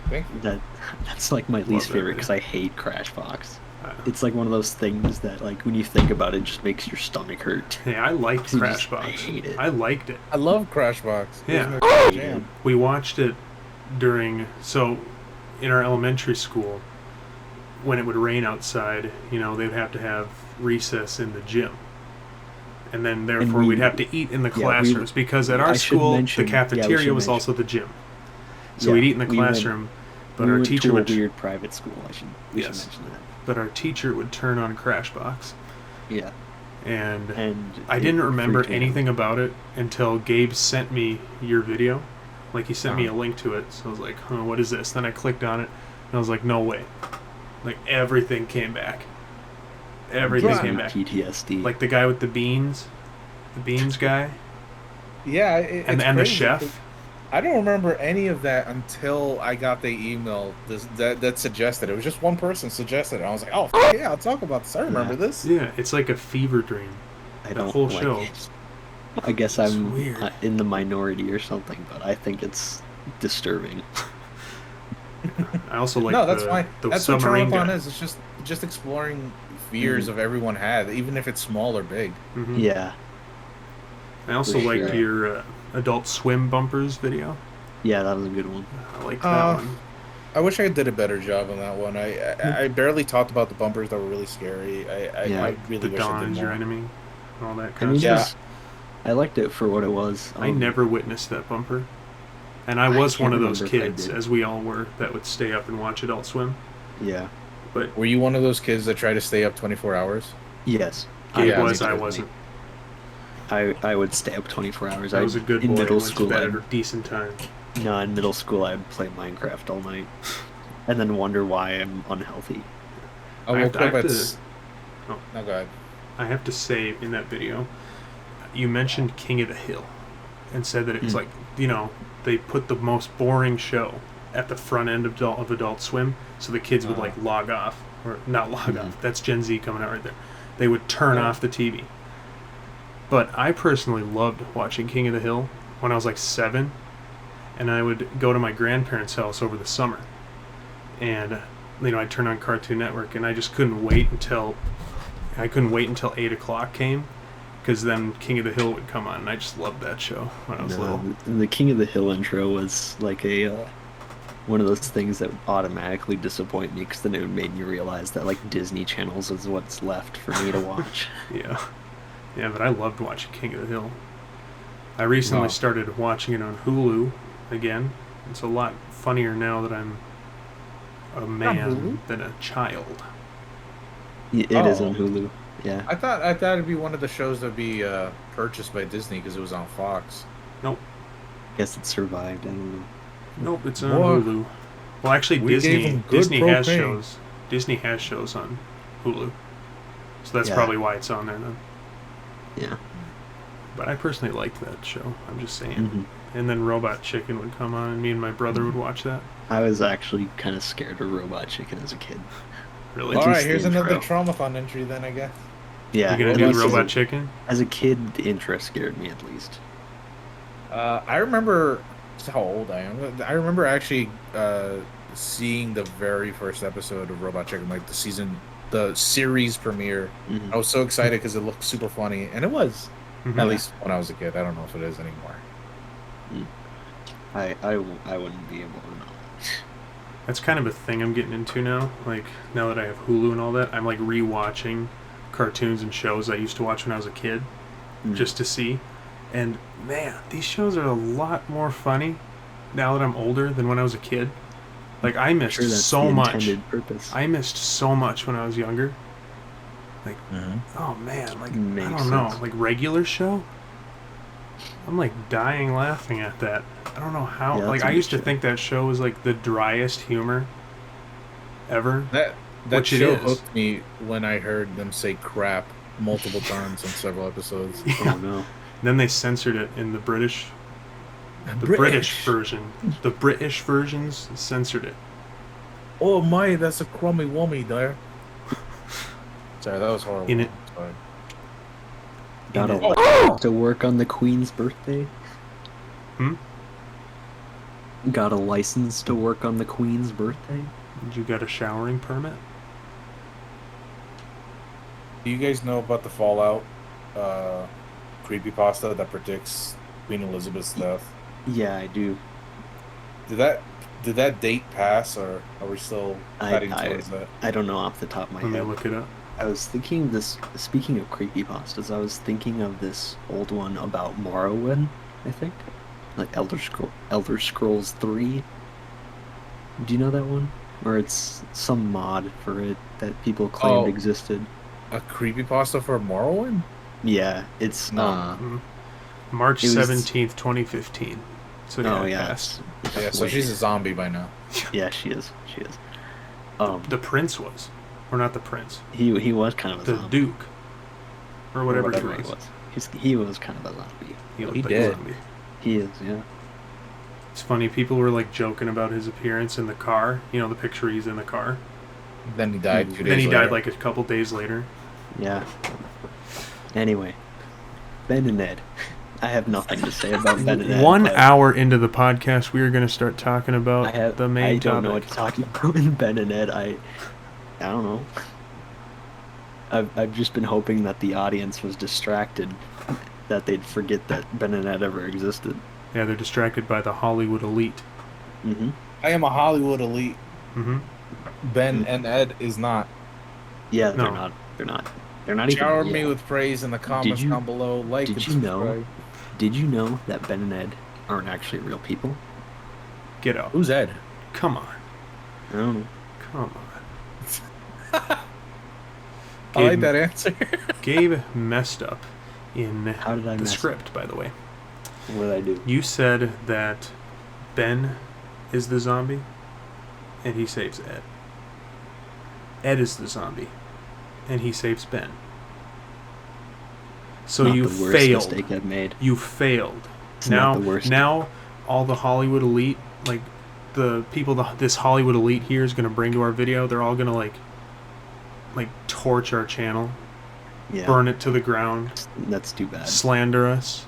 Thank you. That's like my Love least that favorite video. because I hate Crash Box. Uh, It's like one of those things that like when you think about it, just makes your stomach hurt. Hey, I liked You Crash just- I Box. hate it. I liked it. I love Crashbox. It was Yeah. my I hate jam. it. We watched it so in our elementary school, when it would rain outside, you know, they'd have to have recess in the gym. And then therefore we- we'd have to eat in the yeah, we- classrooms because at I our should school mention- the yeah, we cafeteria should was mention. also the gym. So Yeah, we'd eat in the we went- classroom, but we our went teacher to a would weird private school. We should Yes. mention that. but our teacher would turn on Crash Box. Yeah, And and I it didn't remember freaked me out. anything about it until Gabe sent me your video. Like he sent me a Uh-huh. link to it. So I was like, "Huh, what is this?" Then I clicked on it and I was like, "No way." Like everything came back. Everything Right. came back. PTSD. Like the guy with the beans guy, Yeah, and it's the crazy. chef. I don't remember any of that until I got the email that suggested it. It was just one person suggested it. I was like, oh, yeah, I'll talk about this. I remember Yeah. this. Yeah, it's like a fever dream. I the don't whole like show. it. I guess It's I'm weird. in the minority or something, but I think it's disturbing. I also like No, that's the, fine. the That's what submarine Traumathon guy. is. It's just exploring fears of everyone had, even if it's small or big. Mhm. Yeah, I also For liked sure. your Adult Swim bumpers video. yeah, that was a good one. I liked that one. I wish I did a better job on that one. I barely talked about the bumpers that were really scary. Yeah. I really The wish I Dawn did is your more. enemy, and all that I kind mean, of Yeah. stuff. I liked it for what it was. I never witnessed that bumper. And I I was one can't of those remember if I kids, did. as we all were, that would stay up and watch Adult Swim. Yeah. But Were you one of those kids that try to stay up 24 hours? Yes. Gabe Yeah, was, me I too. wasn't. I would stay up 24 hours. I was a good in boy. middle Went school. to bed at I'd, a decent time. no, in middle school, I'd play Minecraft all night, and then wonder why I'm unhealthy. I I have woke to- I up have at. to- No, go ahead. I have to say, in that video, you mentioned King of the Hill and said that it's Mm. like, you know, they put the most boring show at the front end of Adult Swim, so the kids would Uh-huh. like log off, or not log Mhm. off. That's Gen Z coming out right there. They would turn Yeah. off the TV. But I personally loved watching King of the Hill when I was like 7, and I would go to my grandparents' house over the summer, and you know I'd turn on Cartoon Network, and I just couldn't wait until 8 o'clock came, because then King of the Hill would come on, and I just loved that show when I was little. The King of the Hill intro was like a one of those things that would automatically disappoint me because then it would make me realize that like Disney channels is what's left for me to watch. Yeah, but I loved watching King of the Hill. I recently started watching it on Hulu again. It's a lot funnier now that I'm a man than a child. It is on Hulu. Yeah. I thought it'd be one of the shows that'd be purchased by Disney because it was on Fox. Nope. Guess it survived. I don't know. Nope, it's on Hulu. Well, actually, Disney has shows. Disney has shows on Hulu, so that's probably why it's on there then. Yeah. But I personally liked that show. I'm just saying. Mm-hmm. And then Robot Chicken would come on, and me and my brother would watch that. I was actually kind of scared of Robot Chicken as a kid. Really? All right, here's another Traumathon entry then, I guess. Yeah. You're gonna do Robot Chicken? As a kid, the intro scared me at least. I remember how old I am. I remember actually seeing the very first episode of Robot Chicken, like the series premiere. Mm-hmm. I was so excited because it looked super funny, and it was. Mm-hmm. At least when I was a kid. I don't know if it is anymore. I wouldn't be able to know. That's kind of a thing I'm getting into now. Like, now that I have Hulu and all that, I'm like rewatching cartoons and shows I used to watch when I was a kid, just to see. And man, these shows are a lot more funny now that I'm older than when I was a kid. Like, I missed so much. I missed so much when I was younger. Like, oh man, like, I don't know, like Regular Show? I'm like dying laughing at that. I don't know how. Like, I used to think that show was like the driest humor ever. That show hooked me when I heard them say crap multiple times in several episodes. Yeah. Oh no. Then they censored it in the British version. The British versions censored it. Oh my, that's a crummy wummy there. Sorry, that was horrible. In it. Sorry. To work on the Queen's birthday? Got a license to work on the Queen's birthday? You got a showering permit? Do you guys know about the Fallout creepypasta that predicts Queen Elizabeth's death? Yeah, I do. Did that date pass, or are we still heading towards that? I don't know off the top of my head. Let me look it up. I was thinking of this, speaking of creepypastas, I was thinking of this old one about Morrowind, I think. Like Elder Scrolls 3. Do you know that one? Or it's some mod for it that people claimed existed. A creepypasta for Morrowind? Yeah, it's March 17th, 2015. So yes. Yeah, so she's a zombie by now. Yeah, she is. She is. The prince was. Or not the prince. He was kind of a zombie. The duke. Or whatever he was. He was kind of a zombie. He did. Zombie. He is, yeah. It's funny, people were like joking about his appearance in the car. You know, the picture he's in the car. Then he died 2 days later. Then he died like a couple days later. Yeah. Anyway, Ben and Ed. I have nothing to say about Ben and Ed. 1 hour into the podcast, we are going to start talking about the main topic. I don't know what to talk about in Ben and Ed. I don't know. I've just been hoping that the audience was distracted, that they'd forget that Ben and Ed ever existed. Yeah, they're distracted by the Hollywood elite. Mm-hmm. I am a Hollywood elite. Mm-hmm. Ben and Ed is not. Yeah, they're not. They're not even. Shower me with praise in the comments down below. Like and subscribe. Did you know that Ben and Ed aren't actually real people? Get out. Who's Ed? Come on. I don't know. Come on. I like that answer. Gabe messed up in the script, by the way. What did I do? You said that Ben is the zombie, and he saves Ed. Ed is the zombie, and he saves Ben. So not you the worst failed. Mistake I've made. You failed. It's not the worst. Now, all the Hollywood elite, like the people this Hollywood elite here is going to bring to our video, they're all going to like torch our channel, burn it to the ground. That's too bad. Slander us.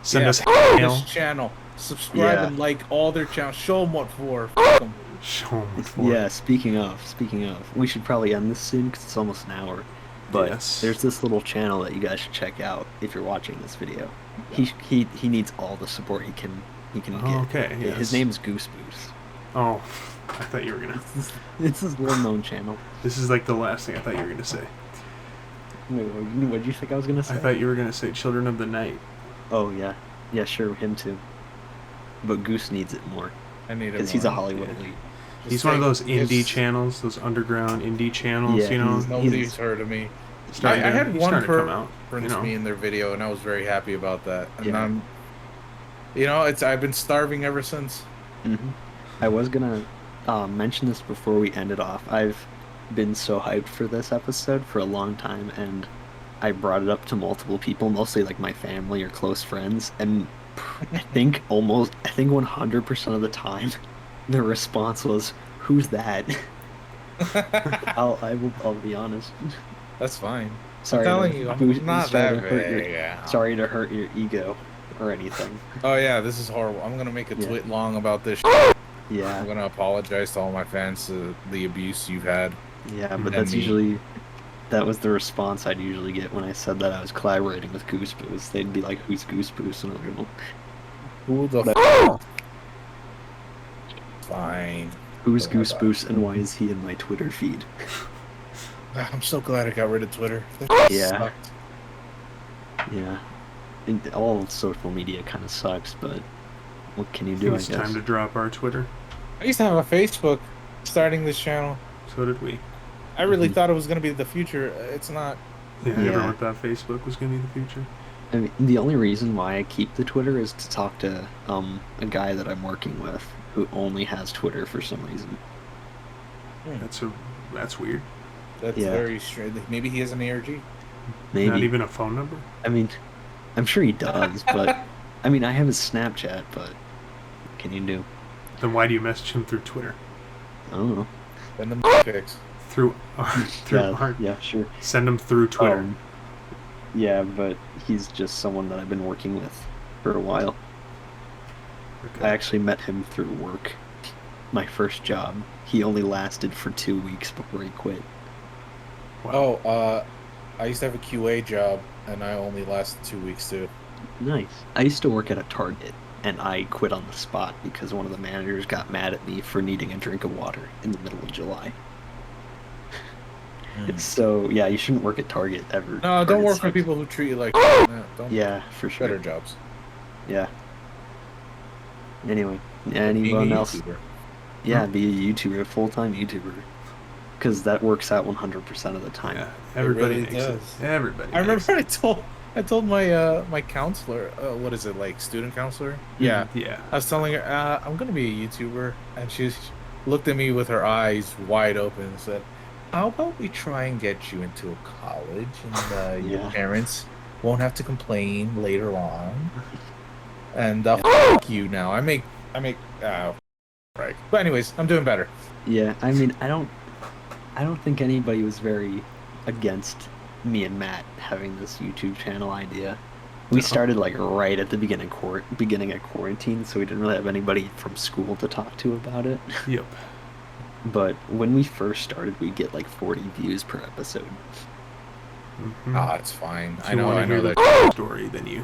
Send us this channel. Subscribe and like all their channels. Show them what for. Fuck them. Show them what for. Yeah. Speaking of, we should probably end this soon because it's almost an hour. But Yes. there's this little channel that you guys should check out if you're watching this video. He needs all the support he can Oh, get. okay, yes. His name's Goose Boose. Oh, I thought you were gonna. It's his well-known channel. This is like the last thing I thought you were gonna say. Wait, what did you think I was gonna say? I thought you were gonna say Children of the Night. Oh yeah, sure, him too. But Goose needs it more I need him because he's a more. Hollywood Yeah. elite. He's one of those indie channels, those underground indie channels. Yeah, you know, Nobody's heard of me. he's I starting to- had he's one starting to come out. reference You know. me in their video, and I was very happy about that. And Yeah. I've been starving ever since. I was gonna mention this before we ended off. I've been so hyped for this episode for a long time, and I brought it up to multiple people, mostly like my family or close friends, and I think 100% of the time, the response was, "Who's that?" I'll be honest. That's fine. Sorry, I'm telling to you, I'm boost- not sorry that to hurt your- big. sorry to hurt your ego or anything. Oh yeah, this is horrible. I'm gonna make a Yeah. tweet long about this. Yeah. I'm gonna apologize to all my fans for the abuse you've had. Yeah, but And that's me. usually that was the response I'd usually get when I said that I was collaborating with Goose Boose. They'd be like, "Who's Goose Boose?" And I'm like, Who the But- Fine. "Who's Oh, Goose God. Boose and why is he in my Twitter feed?" I'm so glad I got rid of Twitter. Yeah. Sucked. Yeah, and all social media kind of sucks, but what can you do? I It's guess. time to drop our Twitter. I used to have a Facebook starting this channel. So did we. I really Mhm. thought it was gonna be the future. It's not. Yeah, Yeah. everyone thought Facebook was gonna be the future. I mean, the only reason why I keep the Twitter is to talk to a guy that I'm working with who only has Twitter for some reason. That's weird. That's Yeah. very strange. Maybe he has an ARG. Maybe. Not even a phone number. I mean, I'm sure he does, but I mean, I have his Snapchat, but what can you do? Then why do you message him through Twitter? I don't know. And the pics. Through Yeah, our, yeah, sure. send him through Twitter. Yeah, but he's just someone that I've been working with for a while. Okay. I actually met him through work. My first job. He only lasted for 2 weeks before he quit. Wow. Oh, I used to have a QA job, and I only lasted 2 weeks too. Nice. I used to work at a Target, and I quit on the spot because one of the managers got mad at me for needing a drink of water in the middle of July. So, yeah, you shouldn't work at Target ever. No, don't Target work for sucks. people who treat you like. No, don't. Yeah, for sure. Better jobs. Yeah. Anyway, Being anyone a else? YouTuber. Yeah, be a YouTuber, a full-time YouTuber. Because that works out 100% of the time. Yeah, everybody really makes it. does. Everybody. I makes remember I told my my counselor, what is it, like student counselor? Yeah. it. Yeah. I was telling her I'm gonna be a YouTuber, and she looked at me with her eyes wide open and said, "How about we try and get you into a college, and your Yeah. parents won't have to complain later on." And fuck you now. I make right. But anyways, I'm doing better. Yeah, I mean, I don't think anybody was very against me and Matt having this YouTube channel idea. We started like right at the beginning of quarantine, so we didn't really have anybody from school to talk to about it. Yep. But when we first started, we'd get like 40 views per episode. Mhm. Ah, it's fine. If I you know wanna hear that. the story, then you.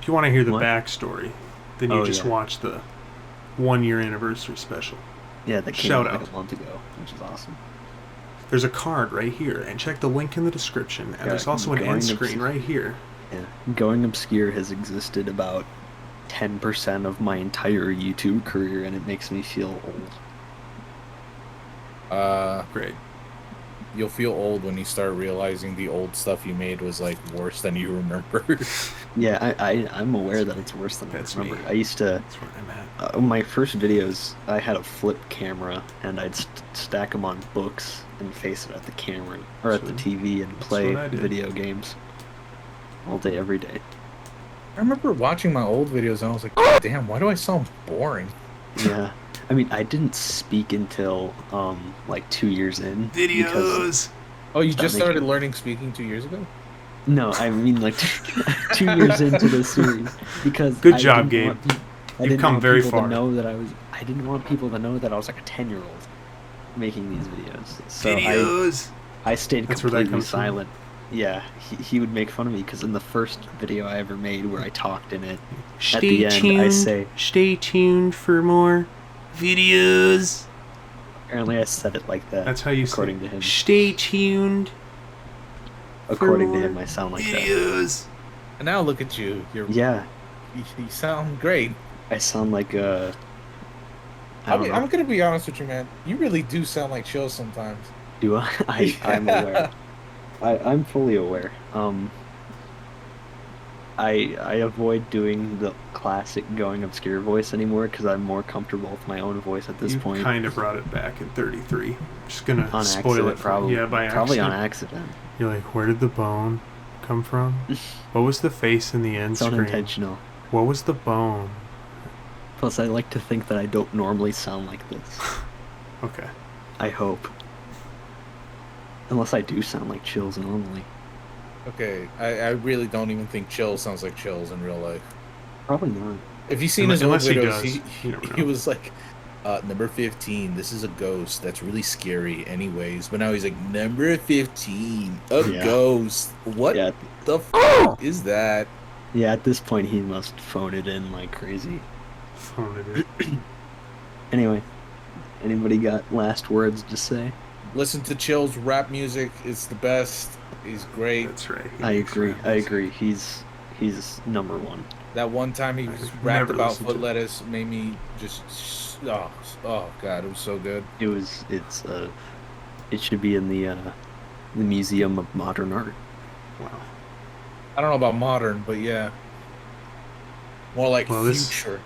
If you want to hear the What? backstory, then you Oh, just yeah. watch the 1-year anniversary special. Yeah, that came Shout out like out. a month ago, which is awesome. There's a card right here, and check the link in the description. And Yeah, there's also an going end to- screen right here. Yeah, Going Obscure has existed about 10% of my entire YouTube career, and it makes me feel old. Great. You'll feel old when you start realizing the old stuff you made was like worse than you remember. Yeah, I'm aware that it's worse than That's I remember. me. I used to, That's where I'm at. my first videos, I had a flip camera, and I'd stack them on books and face it at the camera, or at the That's TV, and that's play what I did. video games all day, every day. I remember watching my old videos and I was like, damn, why do I sound boring? Yeah. I mean, I didn't speak until, like 2 years in. because- Videos. Oh, you Stop just making- started learning speaking 2 years ago? No, I mean like 2 years into the series, because Good I job, didn't Gabe. want I You've didn't come want very people far. to know that I didn't want people to know that I was like a 10-year-old making these videos. So Videos. I stayed That's where that completely comes from? silent Yeah, he would make fun of me because in the first video I ever made where I talked in it, at Stay the end I tuned. say, Stay tuned for more videos. apparently I said it like that. That's how you according say. to him. Stay tuned. According to him, I sound like videos. that. And now look at you. Yeah, You sound great. I sound like a. I'm gonna be honest with you, man. You really do sound like Chill sometimes. Do I? I'm aware. I'm fully aware. I avoid doing the classic going obscure voice anymore because I'm more comfortable with my own voice at this You point. kind of brought it back in 33. Just gonna On spoil accident, it. probably. Yeah, by probably accident. on accident. You're like, where did the bone come from? What was the face in the end It's screen? unintentional. What was the bone? Plus, I like to think that I don't normally sound like this. Okay. I hope. Unless I do sound like Chills normally. Okay, I really don't even think Chill sounds like Chills in real life. Probably not. If you've seen his old Unless he videos, does. he, You never he know. was like, number 15, this is a ghost that's really scary anyways. But now he's like, number 15, a Yeah. ghost. What Yeah, the f is that? yeah. At this point, he must phone it in like crazy. Phone it in. Anyway, anybody got last words to say? Listen to Chill's rap music. It's the best. He's great. That's right. I agree. I agree. He's number one. That one time he I've rapped never about listened foot to it. lettuce made me just oh god, it was so good. It should be in the Museum of Modern Art. Wow. I don't know about modern, but yeah, more like Well, this- future.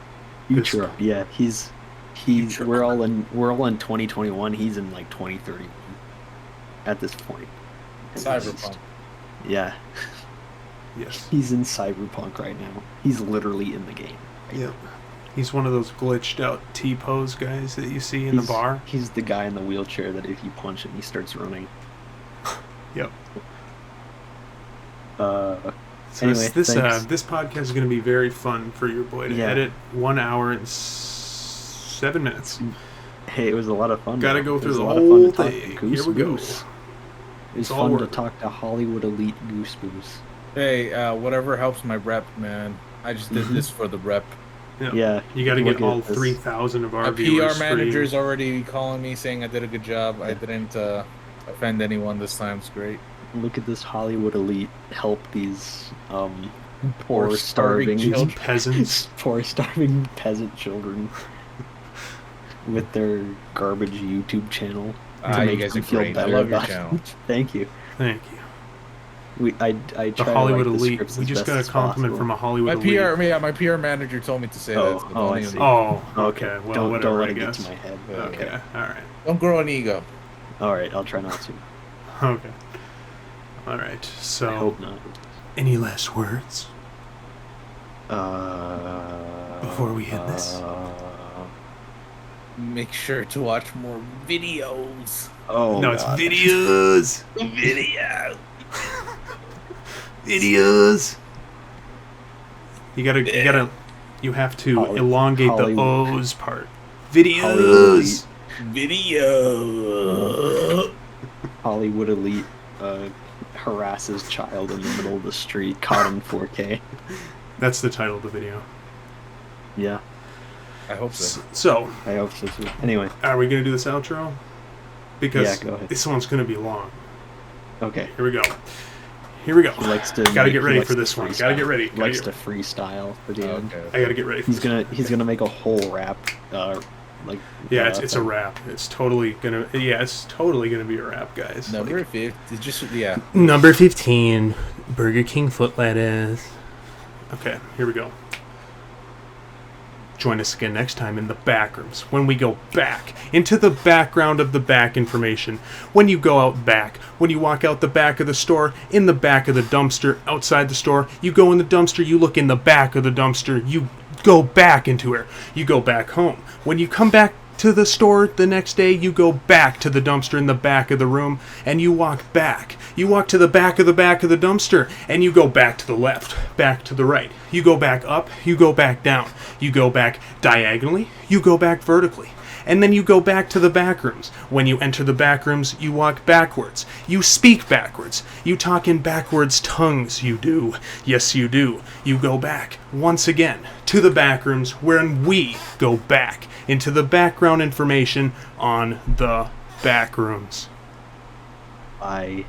Future. Yeah, he's Future. we're all in 2021. He's in like 2031 at this point. And it's just- Cyberpunk. Yeah, Yes. he's in Cyberpunk right now. He's literally in the game. Yep. He's one of those glitched out T-pose guys that you see in the bar. He's the guy in the wheelchair that if you punch him, he starts running. Yep. So So anyway, this thanks. this podcast is going to be very fun for your boy to Yeah. edit. 1 hour and 7 minutes. Hey, it was a lot of fun. Got to though. go It through was the a lot of fun to whole talk to thing. Goose Here we go. Boose. It was It's all fun to work. talk to Hollywood elite Goose Boose. Hey, whatever helps my rep, man. I just did this for the rep. Yeah, You got to look get at all this. 3,000 of our My viewers. PR manager's already calling me saying I did a good job. I didn't offend anyone this time. It's great. Look at this Hollywood elite help these Poor poor starving starving children. peasants. poor starving peasant children with their garbage YouTube channel. to You make guys them are feel great. I better love your about channel. it. Thank you. Thank you. I The try Hollywood to write the elite. scripts We as just best got a as compliment possible. from a Hollywood My elite. my PR manager told me to say Oh, that. so oh, don't I even- see. Oh, Okay. okay. Well, don't whatever, let I it get guess. to my head. Okay. All right. Don't grow an ego. All right. I'll try not to. Okay. All right. I So, hope not. any last words? Before Before we hit this. Make sure to watch more videos. Oh No, it's God. videos. Video. Videos. You have to elongate the Hollywood. O's part. Hollywood Videos. Video. Hollywood elite harasses child in the middle of the street, caught in 4K. That's the title of the video. Yeah, I hope so. So, I hope so too. Anyway, are we going to do this outro? Because Yeah, go ahead. this one's going to be long. okay. Here we go. Here we go. He likes to. Gotta get he ready likes for to this one. freestyle. Gotta get ready. He Gotta likes get- to freestyle for the end. Okay. I gotta get ready for He's this. gonna make a whole rap. Like. Yeah, it's a thing. wrap. It's totally gonna. Yeah, it's totally gonna be a wrap, guys. Number Like, 50. Just yeah. number 15, Burger King foot lettuce. Okay, here we go. Join us again next time in the Backrooms when we go back into the background of the back information. When you go out back, when you walk out the back of the store, in the back of the dumpster, outside the store, you go in the dumpster, you look in the back of the dumpster, you go back into her, you go back home. When you come back to the store the next day, you go back to the dumpster in the back of the room and you walk back. You walk to the back of the dumpster and you go back to the left, back to the right. You go back up, you go back down. You go back diagonally, you go back vertically. And then you go back to the backrooms. When you enter the backrooms, you walk backwards. You speak backwards. You talk in backwards tongues, you do. Yes, you do. You go back, once again, to the backrooms, wherein we go back into the background information on the backrooms. I